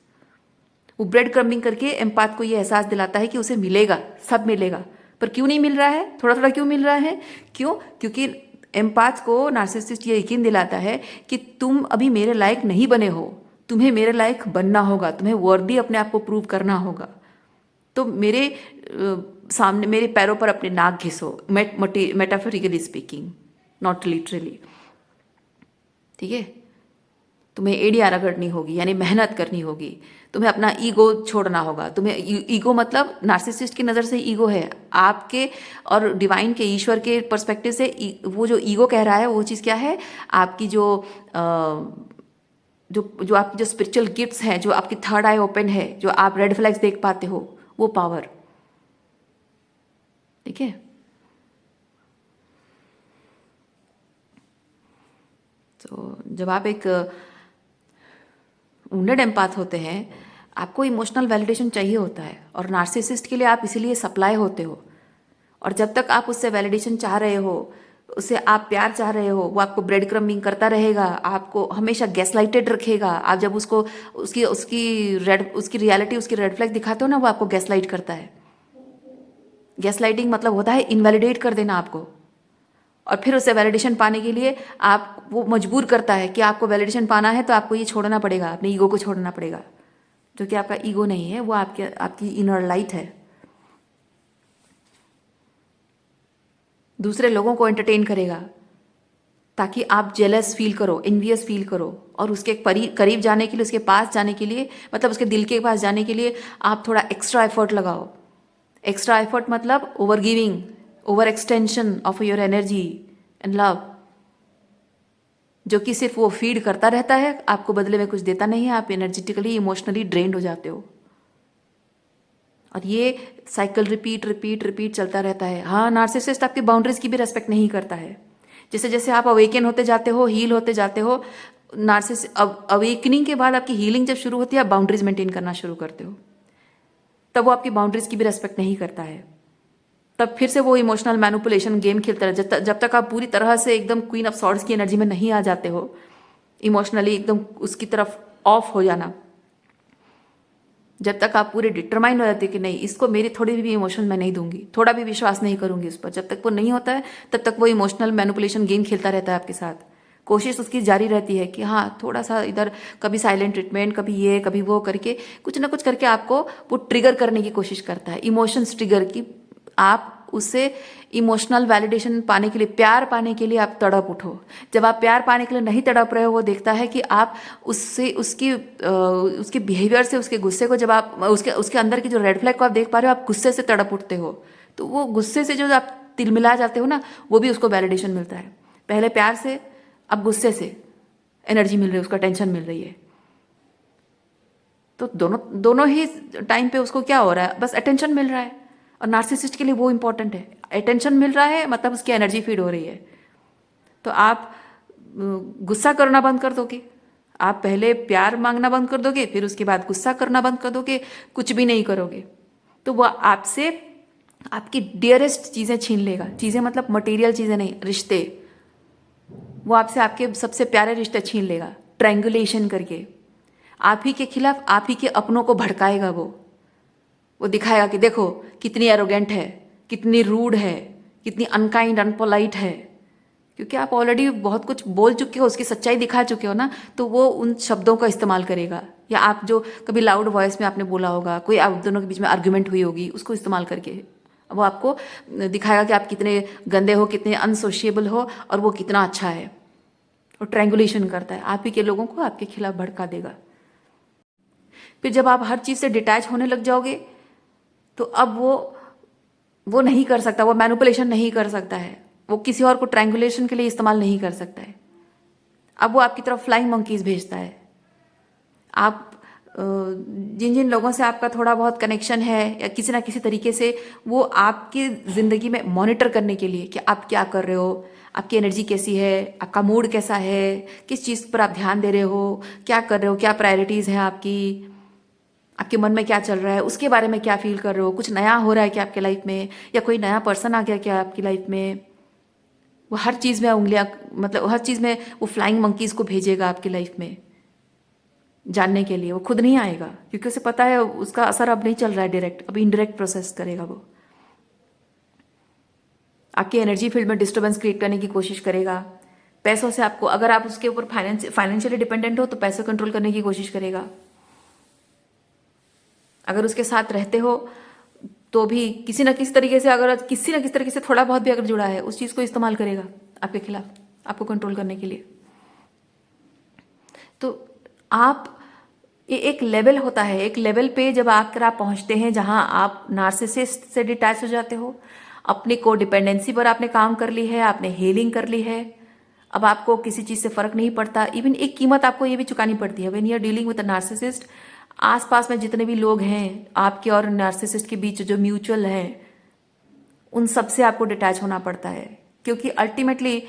वो ब्रेड क्रम्बिंग करके एम्पाथ को ये एहसास दिलाता है कि उसे मिलेगा, सब मिलेगा, पर क्यों नहीं मिल रहा है, थोड़ा थोड़ा क्यों मिल रहा है, क्यों? क्योंकि एम्पाथ को नार्सिसिस्ट ये यकीन दिलाता है कि तुम अभी मेरे लायक नहीं बने हो, तुम्हें मेरे लायक बनना होगा, तुम्हें वर्दी अपने आप को प्रूव करना होगा। तो मेरे सामने, मेरे पैरों पर अपने नाक घिसो, मेटाफोरिकली स्पीकिंग, नॉट लिटरली, ठीक है। तुम्हें एड़ियाँ रगड़नी होगी, यानी मेहनत करनी होगी, तुम्हें अपना ईगो छोड़ना होगा। तुम्हें ईगो मतलब नार्सिसिस्ट की नज़र से ईगो है आपके, और डिवाइन के, ईश्वर के पर्सपेक्टिव से वो जो ईगो कह रहा है वो चीज़ क्या है, आपकी जो जो आपकी जो स्पिरिचुअल गिफ्ट्स हैं, जो आपकी थर्ड आई ओपन है, जो आप रेड फ्लैग्स देख पाते हो, वो पावर, ठीक है। तो जब आप एक वुंडेड एम्पाथ होते हैं, आपको इमोशनल वैलिडेशन चाहिए होता है, और नार्सिसिस्ट के लिए आप इसीलिए सप्लाई होते हो। और जब तक आप उससे वैलिडेशन चाह रहे हो, उससे आप प्यार चाह रहे हो, वो आपको ब्रेड क्रम्बिंग करता रहेगा, आपको हमेशा गैसलाइटेड रखेगा। आप जब उसको उसकी उसकी रियलिटी, उसकी रेड फ्लैग दिखाते हो ना, वो आपको गैसलाइट करता है। गैसलाइटिंग मतलब होता है इनवैलिडेट कर देना आपको, और फिर उससे वैलिडेशन पाने के लिए आप, वो मजबूर करता है कि आपको वैलिडेशन पाना है तो आपको ये छोड़ना पड़ेगा, अपने ईगो को छोड़ना पड़ेगा, जो कि आपका ईगो नहीं है, वो आपकी इनर लाइट है। दूसरे लोगों को एंटरटेन करेगा ताकि आप जेलस फील करो, एनवियस फील करो, और उसके करीब जाने के लिए, उसके पास जाने के लिए, मतलब उसके दिल के पास जाने के लिए आप थोड़ा एक्स्ट्रा एफर्ट लगाओ। एक्स्ट्रा एफर्ट मतलब over giving, over extension of your energy and love, जो कि सिर्फ वो फीड करता रहता है, आपको बदले में कुछ देता नहीं है। आप एनर्जेटिकली, इमोशनली ड्रेन्ड हो जाते हो, और ये साइकिल रिपीट रिपीट रिपीट चलता रहता है। हाँ, नार्सिसिस्ट आपकी बाउंड्रीज की भी रेस्पेक्ट नहीं करता है। जैसे जैसे आप अवेकन होते जाते हो, हील होते जाते हो, अवेकनिंग के बाद आपकी हीलिंग जब शुरू होती है, आप बाउंड्रीज मेंटेन करना शुरू करते हो, तब वो आपकी बाउंड्रीज की भी रेस्पेक्ट नहीं करता है। तब फिर से वो इमोशनल मैनिपुलेशन गेम खेलता है। जब तक आप पूरी तरह से एकदम क्वीन ऑफ सॉर्ड्स की एनर्जी में नहीं आ जाते हो, इमोशनली एकदम उसकी तरफ ऑफ हो जाना, जब तक आप पूरे डिटरमाइन हो जाते कि नहीं, इसको मेरी थोड़ी भी इमोशन मैं नहीं दूंगी, थोड़ा भी विश्वास नहीं करूंगी उस पर, जब तक वो नहीं होता है तब तक वो इमोशनल मैनिपुलेशन गेम खेलता रहता है आपके साथ। कोशिश उसकी जारी रहती है कि हाँ, थोड़ा सा इधर, कभी साइलेंट ट्रीटमेंट, कभी ये कभी वो करके, कुछ ना कुछ करके आपको वो ट्रिगर करने की कोशिश करता है, इमोशंस ट्रिगर की। आप उससे इमोशनल वैलिडेशन पाने के लिए, प्यार पाने के लिए आप तड़प उठो। जब आप प्यार पाने के लिए नहीं तड़प रहे हो, वो देखता है कि आप उससे, उसके बिहेवियर से, उसके गुस्से को, जब आप उसके अंदर की जो रेड फ्लैग को आप देख पा रहे हो, आप गुस्से से तड़प उठते हो, तो वो गुस्से से जो आप तिलमिला जाते हो ना, वो भी उसको वैलिडेशन मिलता है। पहले प्यार से, अब गुस्से से एनर्जी मिल रही है, उसको अटेंशन मिल रही है। तो दोनों ही टाइम पे उसको क्या हो रहा है, बस अटेंशन मिल रहा है। और नार्सिसिस्ट के लिए वो इंपॉर्टेंट है, अटेंशन मिल रहा है मतलब उसकी एनर्जी फीड हो रही है। तो आप गुस्सा करना बंद कर दोगे। आप पहले प्यार मांगना बंद कर दोगे, फिर उसके बाद गुस्सा करना बंद कर दोगे, कुछ भी नहीं करोगे, तो वह आपसे आपकी डियरेस्ट चीज़ें छीन लेगा। चीज़ें मतलब मटेरियल चीज़ें नहीं, रिश्ते। वो आपसे आपके सबसे प्यारे रिश्ते छीन लेगा, ट्रायंगुलेशन करके। आप ही के खिलाफ आप ही के अपनों को भड़काएगा वो दिखाएगा कि देखो कितनी एरोगेंट है, कितनी रूड है, कितनी अनकाइंड अनपोलाइट है। क्योंकि आप ऑलरेडी बहुत कुछ बोल चुके हो, उसकी सच्चाई दिखा चुके हो ना, तो वो उन शब्दों का इस्तेमाल करेगा। या आप जो कभी लाउड वॉइस में आपने बोला होगा, कोई आप दोनों के बीच में आर्ग्यूमेंट हुई होगी, उसको इस्तेमाल करके वो आपको दिखाएगा कि आप कितने गंदे हो, कितने अनसोशिएबल हो, और वो कितना अच्छा है। वो ट्रायंगुलेशन करता है, आप ही के लोगों को आपके खिलाफ भड़का देगा। फिर जब आप हर चीज़ से डिटैच होने लग जाओगे, तो अब वो नहीं कर सकता, वो मैनिपुलेशन नहीं कर सकता है, वो किसी और को ट्रायंगुलेशन के लिए इस्तेमाल नहीं कर सकता है। अब वो आपकी तरफ फ्लाइंग मंकीज भेजता है। आप जिन जिन लोगों से आपका थोड़ा बहुत कनेक्शन है, या किसी ना किसी तरीके से वो आपकी ज़िंदगी में मॉनिटर करने के लिए कि आप क्या कर रहे हो, आपकी एनर्जी कैसी है, आपका मूड कैसा है, किस चीज़ पर आप ध्यान दे रहे हो, क्या कर रहे हो, क्या प्रायोरिटीज़ हैं आपकी, आपके मन में क्या चल रहा है, उसके बारे में क्या फील कर रहे हो, कुछ नया हो रहा है क्या आपके लाइफ में, या कोई नया पर्सन आ गया क्या आपकी लाइफ में। वो हर चीज़ में उंगलियां, मतलब हर चीज़ में वो फ्लाइंग मंकीज को भेजेगा आपकी लाइफ में जानने के लिए। वो खुद नहीं आएगा, क्योंकि उसे पता है उसका असर अब नहीं चल रहा है डायरेक्ट, अभी इनडायरेक्ट प्रोसेस करेगा वो। आपकी एनर्जी फील्ड में डिस्टर्बेंस क्रिएट करने की कोशिश करेगा। पैसों से आपको, अगर आप उसके ऊपर फाइनेंशियली डिपेंडेंट हो, तो पैसे कंट्रोल करने की कोशिश करेगा। अगर उसके साथ रहते हो तो भी किसी ना किसी तरीके से, अगर किसी ना किसी तरीके से थोड़ा बहुत भी अगर जुड़ा है, उस चीज़ को इस्तेमाल करेगा आपके खिलाफ, आपको कंट्रोल करने के लिए। तो आप, ये एक लेवल होता है, एक लेवल पे जब आकर आप पहुंचते हैं जहां आप नार्सिसिस्ट से डिटैच हो जाते हो, अपनी को डिपेंडेंसी पर आपने काम कर ली है, आपने हीलिंग कर ली है। अब आपको किसी चीज़ से फर्क नहीं पड़ता। इवन एक कीमत आपको ये भी चुकानी पड़ती है, when you are dealing with a narcissist. आसपास में जितने भी लोग हैं आपके और नार्सिसिस्ट के बीच जो म्यूचुअल है, उन सब से आपको डिटैच होना पड़ता है। क्योंकि अल्टीमेटली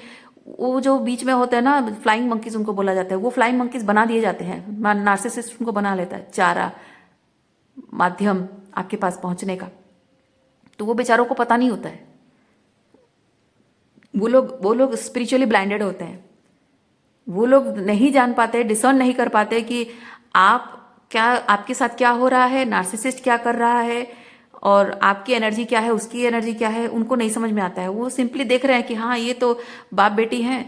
वो जो बीच में होते हैं ना, फ्लाइंग मंकीज उनको बोला जाता है, वो फ्लाइंग मंकीज बना दिए जाते हैं, नार्सिसिस्ट उनको बना लेता है चारा, माध्यम आपके पास पहुंचने का। तो वो बेचारों को पता नहीं होता है, वो लोग स्पिरिचुअली ब्लाइंडेड होते हैं। वो लोग नहीं जान पाते, डिसर्न नहीं कर पाते कि आप क्या, आपके साथ क्या हो रहा है, नार्सिसिस्ट क्या कर रहा है, और आपकी एनर्जी क्या है, उसकी एनर्जी क्या है, उनको नहीं समझ में आता है। वो सिंपली देख रहे हैं कि हाँ ये तो बाप बेटी हैं,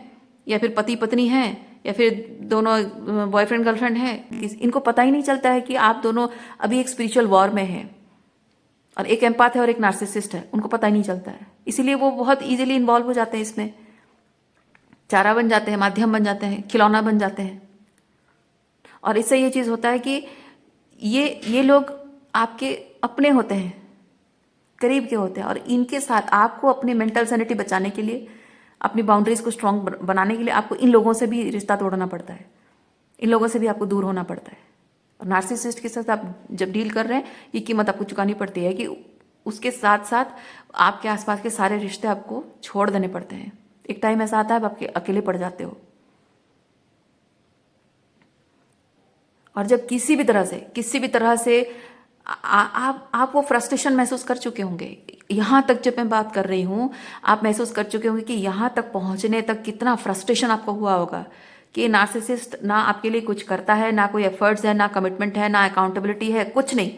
या फिर पति पत्नी हैं, या फिर दोनों बॉयफ्रेंड गर्लफ्रेंड हैं। इनको पता ही नहीं चलता है कि आप दोनों अभी एक स्पिरिचुअल वॉर में हैं, और एक एम्पाथ है और एक नार्सिसिस्ट है, उनको पता ही नहीं चलता है। इसीलिए वो बहुत इजीली इन्वॉल्व हो जाते हैं इसमें, चारा बन जाते हैं, माध्यम बन जाते हैं, खिलौना बन जाते हैं। और इससे ये चीज़ होता है कि ये लोग आपके अपने होते हैं, करीब के होते हैं, और इनके साथ आपको अपनी मेंटल सैनिटी बचाने के लिए, अपनी बाउंड्रीज को स्ट्रांग बनाने के लिए आपको इन लोगों से भी रिश्ता तोड़ना पड़ता है, इन लोगों से भी आपको दूर होना पड़ता है। और नार्सिसिस्ट के साथ आप जब डील कर रहे हैं, ये कीमत आपको चुकानी पड़ती है कि उसके साथ साथ आपके आसपास के सारे रिश्ते आपको छोड़ देने पड़ते हैं। एक टाइम ऐसा आता है आप अकेले पड़ जाते हो। और जब किसी भी तरह से आप वो फ्रस्ट्रेशन महसूस कर चुके होंगे, यहाँ तक जब मैं बात कर रही हूँ, आप महसूस कर चुके होंगे कि यहाँ तक पहुँचने तक कितना फ्रस्ट्रेशन आपको हुआ होगा कि नार्सिसिस्ट ना आपके लिए कुछ करता है, ना कोई एफर्ट्स है, ना कमिटमेंट है, ना अकाउंटेबिलिटी है, कुछ नहीं।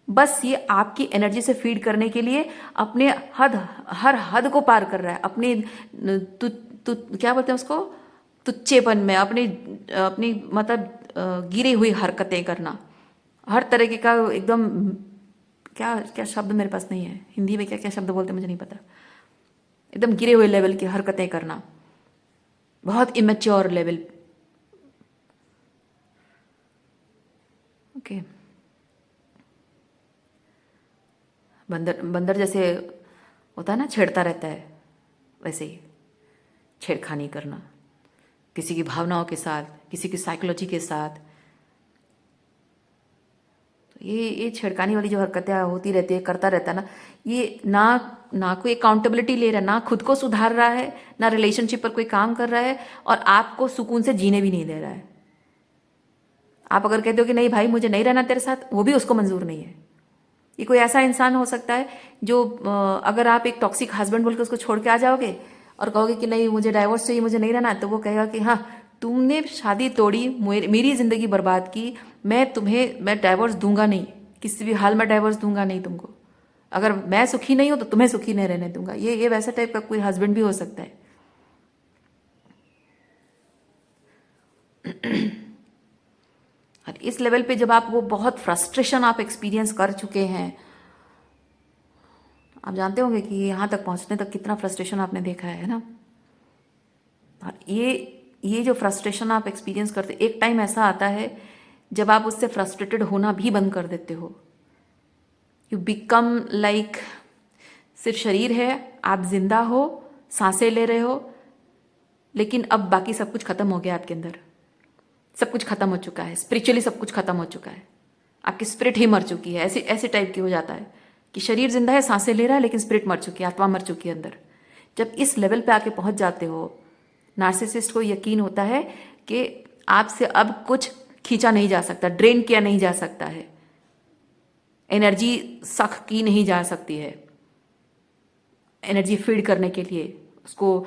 बस ये आपकी एनर्जी से फीड करने के लिए अपने हर हद को पार कर रहा है, अपनी क्या बोलते हैं उसको, तुच्छेपन में, अपनी अपनी मतलब गिरी हुई हरकतें करना, हर तरीके का एकदम, क्या क्या शब्द मेरे पास नहीं है हिंदी में, क्या क्या शब्द बोलते हैं मुझे नहीं पता, एकदम गिरे हुए लेवल की हरकतें करना, बहुत इमेच्योर लेवल। ओके, बंदर जैसे होता है ना, छेड़ता रहता है, वैसे ही छेड़खानी करना किसी की भावनाओं के साथ, किसी की साइकोलॉजी के साथ। तो ये छिड़काने वाली जो हरकतें होती रहती है, करता रहता है ना, ये ना कोई अकाउंटेबिलिटी ले रहा है, ना खुद को सुधार रहा है, ना रिलेशनशिप पर कोई काम कर रहा है, और आपको सुकून से जीने भी नहीं दे रहा है। आप अगर कहते हो कि नहीं भाई मुझे नहीं रहना तेरे साथ, वो भी उसको मंजूर नहीं है। ये कोई ऐसा इंसान हो सकता है जो अगर आप एक टॉक्सिक हस्बैंड बोल के उसको छोड़ के आ जाओगे और कहोगे कि नहीं मुझे डाइवोर्स चाहिए, मुझे नहीं रहना, तो वो कहेगा कि हाँ तुमने शादी तोड़ी, मेरी जिंदगी बर्बाद की, मैं डाइवोर्स दूंगा नहीं, किसी भी हाल में डाइवोर्स दूंगा नहीं तुमको, अगर मैं सुखी नहीं हूं तो तुम्हें सुखी नहीं रहने दूंगा। ये वैसा टाइप का कोई हस्बैंड भी हो सकता है। और इस लेवल पे जब आप वो बहुत फ्रस्ट्रेशन आप एक्सपीरियंस कर चुके हैं, आप जानते होंगे कि यहाँ तक पहुँचने तक कितना फ्रस्ट्रेशन आपने देखा है ना। और ये जो फ्रस्ट्रेशन आप एक्सपीरियंस करते, एक टाइम ऐसा आता है जब आप उससे फ्रस्ट्रेटेड होना भी बंद कर देते हो। यू बिकम लाइक, सिर्फ शरीर है, आप जिंदा हो, सांसें ले रहे हो, लेकिन अब बाकी सब कुछ खत्म हो गया आपके अंदर, सब कुछ खत्म हो चुका है, स्पिरिचुअली सब कुछ खत्म हो चुका है, आपकी स्पिरिट ही मर चुकी है। ऐसे टाइप की हो जाता है कि शरीर जिंदा है, सांसें ले रहा है, लेकिन स्पिरिट मर चुकी है, आत्मा मर चुकी है अंदर। जब इस लेवल पे आके पहुंच जाते हो, नार्सिसिस्ट को यकीन होता है कि आपसे अब कुछ खींचा नहीं जा सकता, ड्रेन किया नहीं जा सकता है, एनर्जी सख की नहीं जा सकती है। एनर्जी फीड करने के लिए, उसको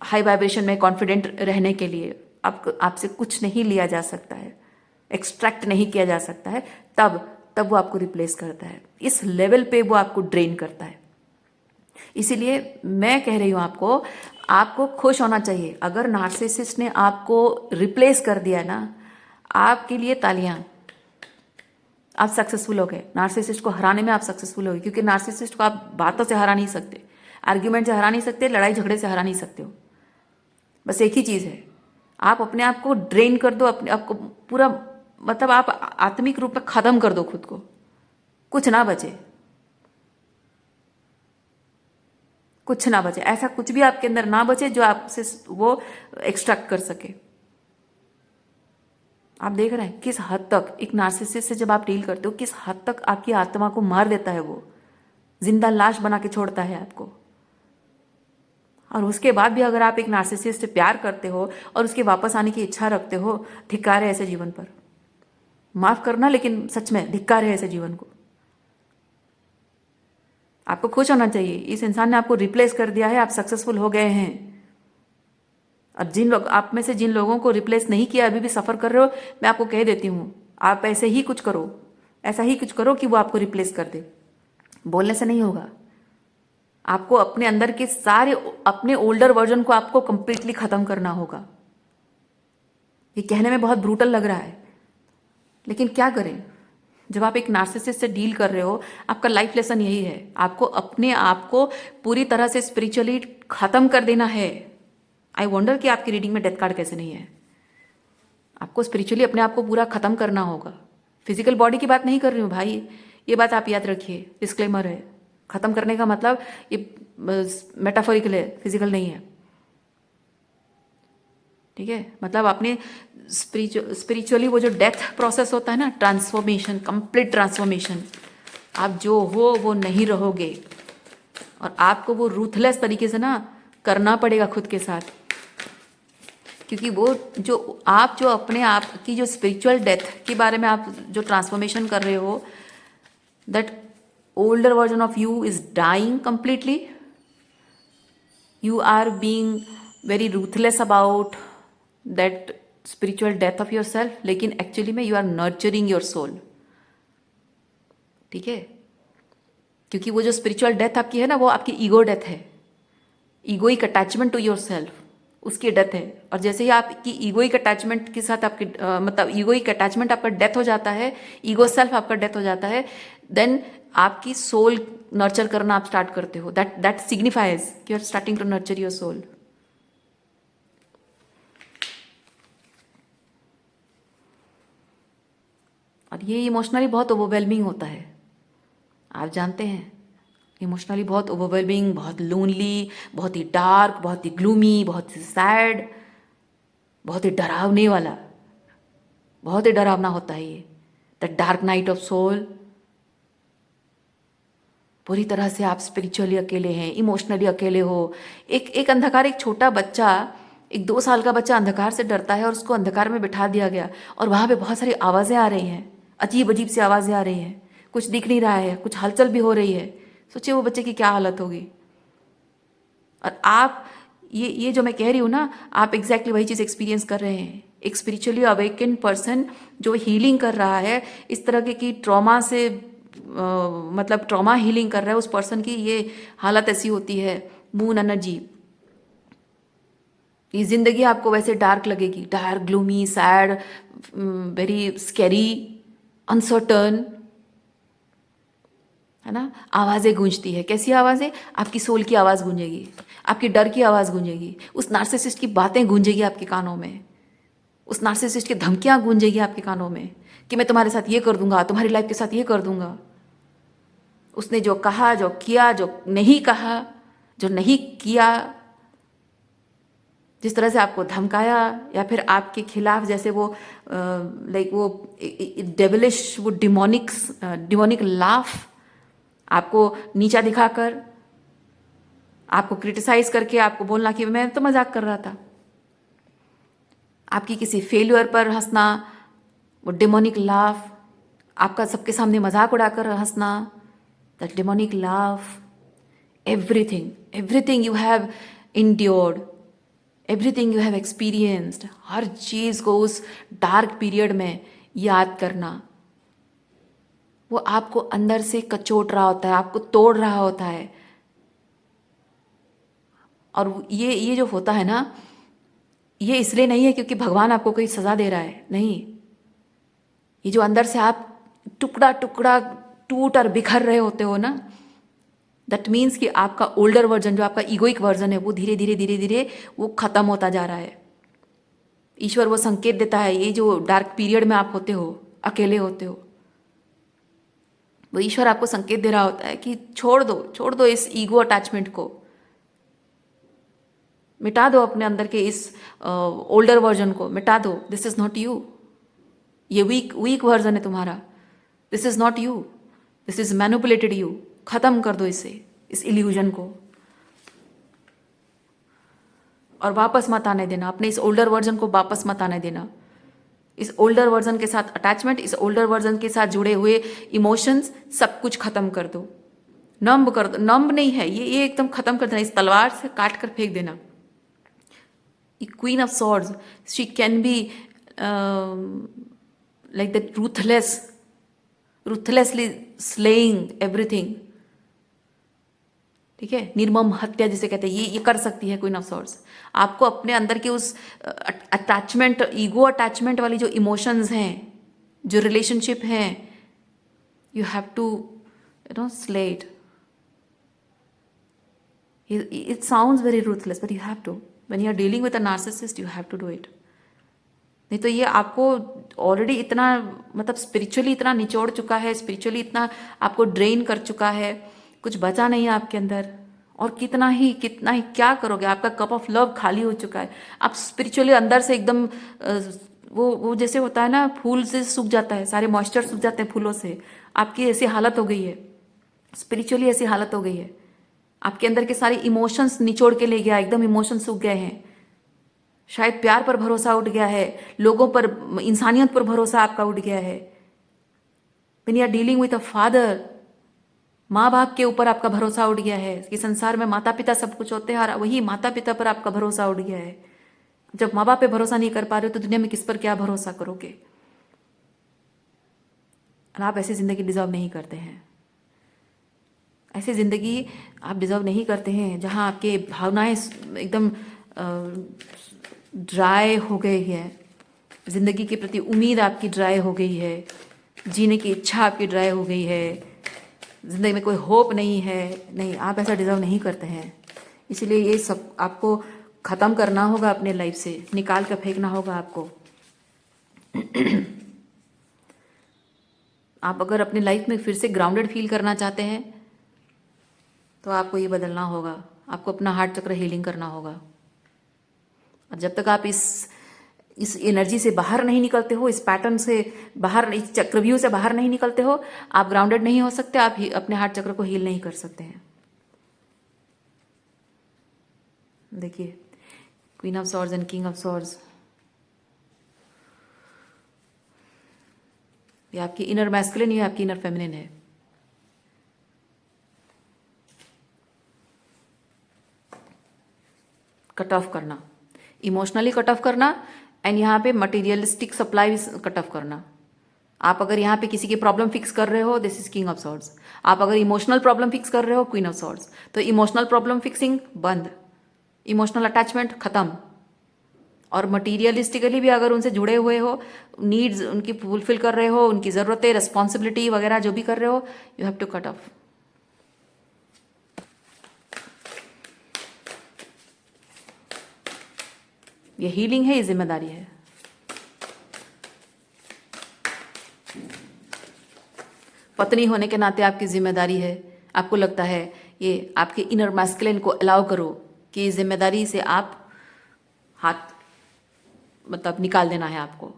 हाई वाइब्रेशन में कॉन्फिडेंट रहने के लिए आपसे कुछ नहीं लिया जा सकता है, एक्सट्रैक्ट नहीं किया जा सकता है, तब वो आपको रिप्लेस करता है। इस लेवल पे वो आपको ड्रेन करता है। इसीलिए मैं कह रही हूं आपको खुश होना चाहिए। अगर नार्सिसिस्ट ने आपको रिप्लेस कर दिया ना, आपके लिए तालियां, आप सक्सेसफुल हो गए। नार्सिसिस्ट को हराने में आप सक्सेसफुल हो गए, क्योंकि नार्सिसिस्ट को आप बातों से हरा नहीं सकते, आर्ग्यूमेंट से हरा नहीं सकते, लड़ाई झगड़े से हरा नहीं सकते हो। बस एक ही चीज़ है, आप अपने आप को ड्रेन कर दो, अपने आप को पूरा, मतलब आप आत्मिक रूप में खत्म कर दो खुद को, कुछ ना बचे, कुछ ना बचे, ऐसा कुछ भी आपके अंदर ना बचे जो आपसे वो एक्सट्रैक्ट कर सके। आप देख रहे हैं किस हद तक एक नार्सिसिस्ट से जब आप डील करते हो, किस हद तक आपकी आत्मा को मार देता है, वो जिंदा लाश बना के छोड़ता है आपको। और उसके बाद भी अगर आप एक नार्सिसिस्ट से प्यार करते हो और उसके वापस आने की इच्छा रखते हो, धिक्कार है ऐसे जीवन पर। माफ करना, लेकिन सच में धिक्कार है ऐसे जीवन को। आपको खुश होना चाहिए, इस इंसान ने आपको रिप्लेस कर दिया है, आप सक्सेसफुल हो गए हैं। और जिन लोग आप में से जिन लोगों को रिप्लेस नहीं किया, अभी भी सफर कर रहे हो, मैं आपको कह देती हूं, आप ऐसे ही कुछ करो, ऐसा ही कुछ करो कि वो आपको रिप्लेस कर दे। बोलने से नहीं होगा, आपको अपने अंदर के सारे अपने ओल्डर वर्जन को आपको कंप्लीटली खत्म करना होगा। ये कहने में बहुत ब्रूटल लग रहा है, लेकिन क्या करें, जब आप एक नार्सिसिस्ट से डील कर रहे हो, आपका लाइफ लेसन यही है, आपको अपने आप को पूरी तरह से स्पिरिचुअली खत्म कर देना है। आई वंडर कि आपकी रीडिंग में डेथ कार्ड कैसे नहीं है। आपको स्पिरिचुअली अपने आप को पूरा खत्म करना होगा। फिजिकल बॉडी की बात नहीं कर रही हूँ भाई, ये बात आप याद रखिए, डिस्क्लेमर है। खत्म करने का मतलब ये मेटाफोरिकल है, फिजिकल नहीं है, ठीक है। मतलब आपने स्पिरिचुअली वो जो डेथ प्रोसेस होता है ना, ट्रांसफॉर्मेशन, कंप्लीट ट्रांसफॉर्मेशन, आप जो हो वो नहीं रहोगे, और आपको वो रूथलेस तरीके से ना करना पड़ेगा खुद के साथ। क्योंकि वो जो अपने आप की जो स्पिरिचुअल डेथ के बारे में आप जो ट्रांसफॉर्मेशन कर रहे हो, that older version of you is dying completely. You are being very ruthless about that spiritual death of yourself, लेकिन एक्चुअली में you are nurturing your soul, ठीक है। क्योंकि वो जो स्पिरिचुअल डेथ आपकी है ना, वो आपकी ईगो डेथ है, egoic attachment to your self, उसकी डेथ है। और जैसे ही आपकी ईगोइक अटैचमेंट के साथ आपकी मतलब ईगोइक अटैचमेंट आपका डेथ हो जाता है, ईगो सेल्फ आपका डेथ हो जाता है, देन आपकी सोल नर्चर करना आप स्टार्ट करते हो। That signifies you are starting to nurture your soul. और ये इमोशनली बहुत ओवरवेलमिंग होता है, आप जानते हैं, इमोशनली बहुत ओवरवेलमिंग, बहुत लोनली, बहुत ही डार्क, बहुत ही ग्लूमी, बहुत ही सैड, बहुत ही डरावने वाला, बहुत ही डरावना होता है ये। The dark night of soul. पूरी तरह से आप स्पिरिचुअली अकेले हैं, इमोशनली अकेले हो। एक अंधकार, एक छोटा बच्चा, एक 2 साल का बच्चा अंधकार से डरता है और उसको अंधकार में बिठा दिया गया, और वहाँ पे बहुत सारी आवाज़ें आ रही हैं, अजीब अजीब सी आवाज़ें आ रही हैं, कुछ दिख नहीं रहा है, कुछ हलचल भी हो रही है। सोचिए वो बच्चे की क्या हालत होगी। और आप ये जो मैं कह रही हूँ ना, आप एग्जैक्टली वही चीज़ एक्सपीरियंस कर रहे हैं। एक स्पिरिचुअली अवेकेंड पर्सन जो हीलिंग कर रहा है, इस तरह की ट्रॉमा से मतलब ट्रॉमा हीलिंग कर रहा है, उस पर्सन की ये हालत ऐसी होती है, मून एनर्जी। ये जिंदगी आपको वैसे डार्क लगेगी, dark, gloomy, sad, very scary, uncertain, है ना। आवाज़ें गूंजती है, कैसी आवाज़ें? आपकी सोल की आवाज़ गूंजेगी, आपकी डर की आवाज़ गूंजेगी, उस नार्सिसिस्ट की बातें गूंजेगी आपके कानों में, उस नार्सिसिस्ट की धमकियाँ गूंजेगी आपके कानों में कि मैं तुम्हारे साथ ये कर दूंगा, तुम्हारी लाइफ के साथ ये कर दूंगा। उसने जो कहा, जो किया, जो नहीं कहा, जो नहीं किया, जिस तरह से आपको धमकाया या फिर आपके खिलाफ जैसे वो लाइक वो डेविलिश, वो डिमोनिक लाफ, आपको नीचा दिखाकर, आपको क्रिटिसाइज करके आपको बोलना कि मैं तो मजाक कर रहा था, आपकी किसी फेल्यूर पर हंसना, वो डिमोनिक लाफ, आपका सबके सामने मजाक उड़ाकर हंसना, that demonic laugh, everything you have endured, everything you have experienced, हर चीज को उस डार्क पीरियड में याद करना, वो आपको अंदर से कचोट रहा होता है, आपको तोड़ रहा होता है। और ये जो होता है ना, ये इसलिए नहीं है क्योंकि भगवान आपको कोई सजा दे रहा है, नहीं। ये जो अंदर से आप टुकड़ा टुकड़ा टूट और बिखर रहे होते हो ना, दैट मीन्स कि आपका ओल्डर वर्जन, जो आपका ईगोइक वर्जन है, वो धीरे धीरे धीरे धीरे वो खत्म होता जा रहा है। ईश्वर वो संकेत देता है, ये जो डार्क पीरियड में आप होते हो, अकेले होते हो, वो ईश्वर आपको संकेत दे रहा होता है कि छोड़ दो इस ईगो अटैचमेंट को, मिटा दो अपने अंदर के इस ओल्डर वर्जन को, मिटा दो। दिस इज नॉट यू, ये वीक वर्जन है तुम्हारा, this is not you, this is manipulated you. खत्म कर दो इसे, इस इल्यूजन को, और वापस मत आने देना, अपने इस ओल्डर वर्जन को वापस मत आने देना। इस ओल्डर वर्जन के साथ अटैचमेंट, इस ओल्डर वर्जन के साथ जुड़े हुए इमोशंस, सब कुछ खत्म कर दो, नंब कर दो। नंब नहीं है ये एकदम खत्म कर देना, इस तलवार से काट कर फेंक देना। Queen of swords, she can be like that ruthlessly slaying everything, ठीक है, निर्मम हत्या जिसे कहते हैं, ये कर सकती है क्वीन ऑफ सॉर्ड्स। आपको अपने अंदर के उस अटैचमेंट, ईगो अटैचमेंट वाली जो इमोशंस हैं, जो रिलेशनशिप हैं, you have to slay it. It sounds very ruthless, but you have to. When you are dealing with a narcissist, you have to do it. नहीं तो ये आपको ऑलरेडी इतना, मतलब स्पिरिचुअली इतना निचोड़ चुका है, स्पिरिचुअली इतना आपको ड्रेन कर चुका है, कुछ बचा नहीं है आपके अंदर। और कितना ही क्या करोगे, आपका कप ऑफ लव खाली हो चुका है। आप स्पिरिचुअली अंदर से एकदम वो जैसे होता है ना, फूल से सूख जाता है, सारे मॉइस्चर सूख जाते हैं फूलों से, आपकी ऐसी हालत हो गई है, स्पिरिचुअली ऐसी हालत हो गई है। आपके अंदर के सारे इमोशंस निचोड़ के ले गया, एकदम इमोशंस सूख गए हैं। शायद प्यार पर भरोसा उठ गया है, लोगों पर, इंसानियत पर भरोसा आपका उठ गया है। When you are dealing with a father, माँ बाप के ऊपर आपका भरोसा उठ गया है कि संसार में माता पिता सब कुछ होते हैं, और वही माता पिता पर आपका भरोसा उठ गया है। जब माँ बाप पे भरोसा नहीं कर पा रहे हो तो दुनिया में किस पर क्या भरोसा करोगे। और आप ऐसी जिंदगी डिजर्व नहीं करते हैं। ऐसी जिंदगी आप डिजर्व नहीं करते हैं जहाँ आपके भावनाएं एकदम ड्राई हो गई है, जिंदगी के प्रति उम्मीद आपकी ड्राई हो गई है, जीने की इच्छा आपकी ड्राई हो गई है, जिंदगी में कोई होप नहीं है। नहीं, आप ऐसा डिजर्व नहीं करते हैं। इसीलिए ये सब आपको ख़त्म करना होगा, अपने लाइफ से निकाल कर फेंकना होगा आपको। आप अगर अपनी लाइफ में फिर से ग्राउंडेड फील करना चाहते हैं तो आपको ये बदलना होगा, आपको अपना हार्ट चक्र हीलिंग करना होगा। और जब तक आप इस एनर्जी से बाहर नहीं निकलते हो, इस पैटर्न से बाहर, इस चक्रव्यूह से बाहर नहीं निकलते हो, आप ग्राउंडेड नहीं हो सकते, आप अपने हार्ट चक्र को हील नहीं कर सकते हैं। देखिए, queen of swords and king of swords, ये आपकी इनर मैस्कुलिन, ये आपकी इनर फेमिनिन है। कट ऑफ करना, इमोशनली कट ऑफ करना, एंड यहाँ पे मटेरियलिस्टिक सप्लाई कट ऑफ करना। आप अगर यहाँ पे किसी की प्रॉब्लम फिक्स कर रहे हो, this is king of swords. आप अगर इमोशनल प्रॉब्लम फिक्स कर रहे हो, क्वीन ऑफ सॉर्ड्स। तो इमोशनल प्रॉब्लम फिक्सिंग बंद, इमोशनल अटैचमेंट खत्म। और मटीरियलिस्टिकली भी अगर उनसे जुड़े हुए हो, नीड्स उनकी फुलफिल कर रहे हो, उनकी ज़रूरतें, रिस्पॉन्सिबिलिटी वगैरह जो भी कर रहे हो, you have to cut off. ये हीलिंग है, ये जिम्मेदारी है। पत्नी होने के नाते आपकी जिम्मेदारी है। आपको लगता है ये आपके इनर मैस्कुलिन को अलाउ करो कि इस जिम्मेदारी से आप हाथ मतलब निकाल देना है आपको।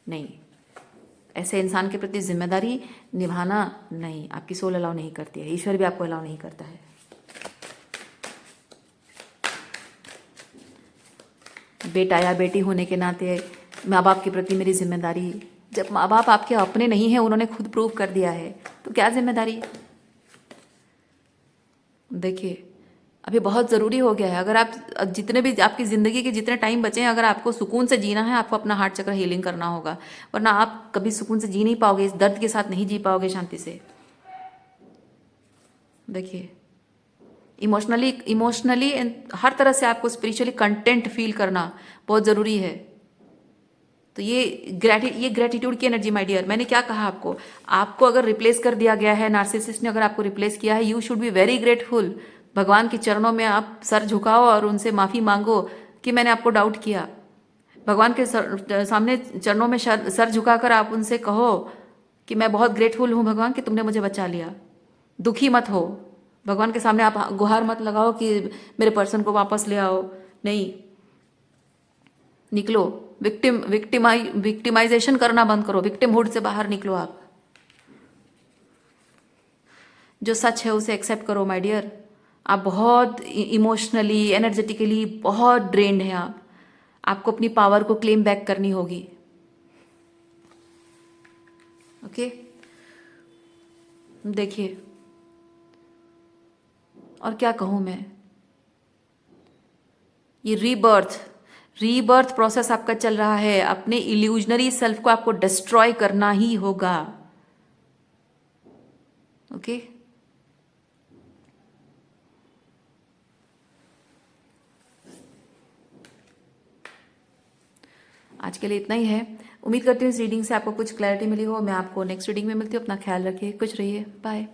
नहीं, ऐसे इंसान के प्रति जिम्मेदारी निभाना नहीं, आपकी सोल अलाउ नहीं करती है, ईश्वर भी आपको अलाउ नहीं करता है। बेटा या बेटी होने के नाते माँ बाप के प्रति मेरी जिम्मेदारी, जब माँ बाप आपके अपने नहीं हैं, उन्होंने खुद प्रूव कर दिया है, तो क्या जिम्मेदारी। देखिए, अभी बहुत ज़रूरी हो गया है, अगर आप जितने भी आपकी ज़िंदगी के जितने टाइम बचे हैं, अगर आपको सुकून से जीना है, आपको अपना हार्ट चक्र हीलिंग करना होगा, वरना आप कभी सुकून से जी नहीं पाओगे, इस दर्द के साथ नहीं जी पाओगे शांति से। देखिए, इमोशनली हर तरह से आपको स्पिरिचुअली कंटेंट फील करना बहुत ज़रूरी है। तो ये ग्रेटिट्यूड की एनर्जी माय डियर। मैंने क्या कहा आपको अगर रिप्लेस कर दिया गया है, नार्सिसिस्ट ने अगर आपको रिप्लेस किया है, you should be very grateful. भगवान के चरणों में आप सर झुकाओ और उनसे माफ़ी मांगो कि मैंने आपको डाउट किया। भगवान के सामने चरणों में सर झुकाकर आप उनसे कहो कि मैं बहुत ग्रेटफुल हूँ भगवान कि तुमने मुझे बचा लिया। दुखी मत हो, भगवान के सामने आप गुहार मत लगाओ कि मेरे पर्सन को वापस ले आओ। नहीं, निकलो, विक्टिमाइजेशन करना बंद करो, विक्टिमहुड से बाहर निकलो। आप जो सच है उसे एक्सेप्ट करो माय डियर। आप बहुत इमोशनली, एनर्जेटिकली बहुत ड्रेन्ड हैं। आपको अपनी पावर को क्लेम बैक करनी होगी। ओके, देखिए, और क्या कहूँ मैं, ये रीबर्थ प्रोसेस आपका चल रहा है। अपने इल्यूजनरी सेल्फ को आपको डिस्ट्रॉय करना ही होगा। ओके, आज के लिए इतना ही है। उम्मीद करती हूँ इस रीडिंग से आपको कुछ क्लैरिटी मिली हो। मैं आपको नेक्स्ट रीडिंग में मिलती हूँ। अपना ख्याल रखिए, खुश रहिए, बाय।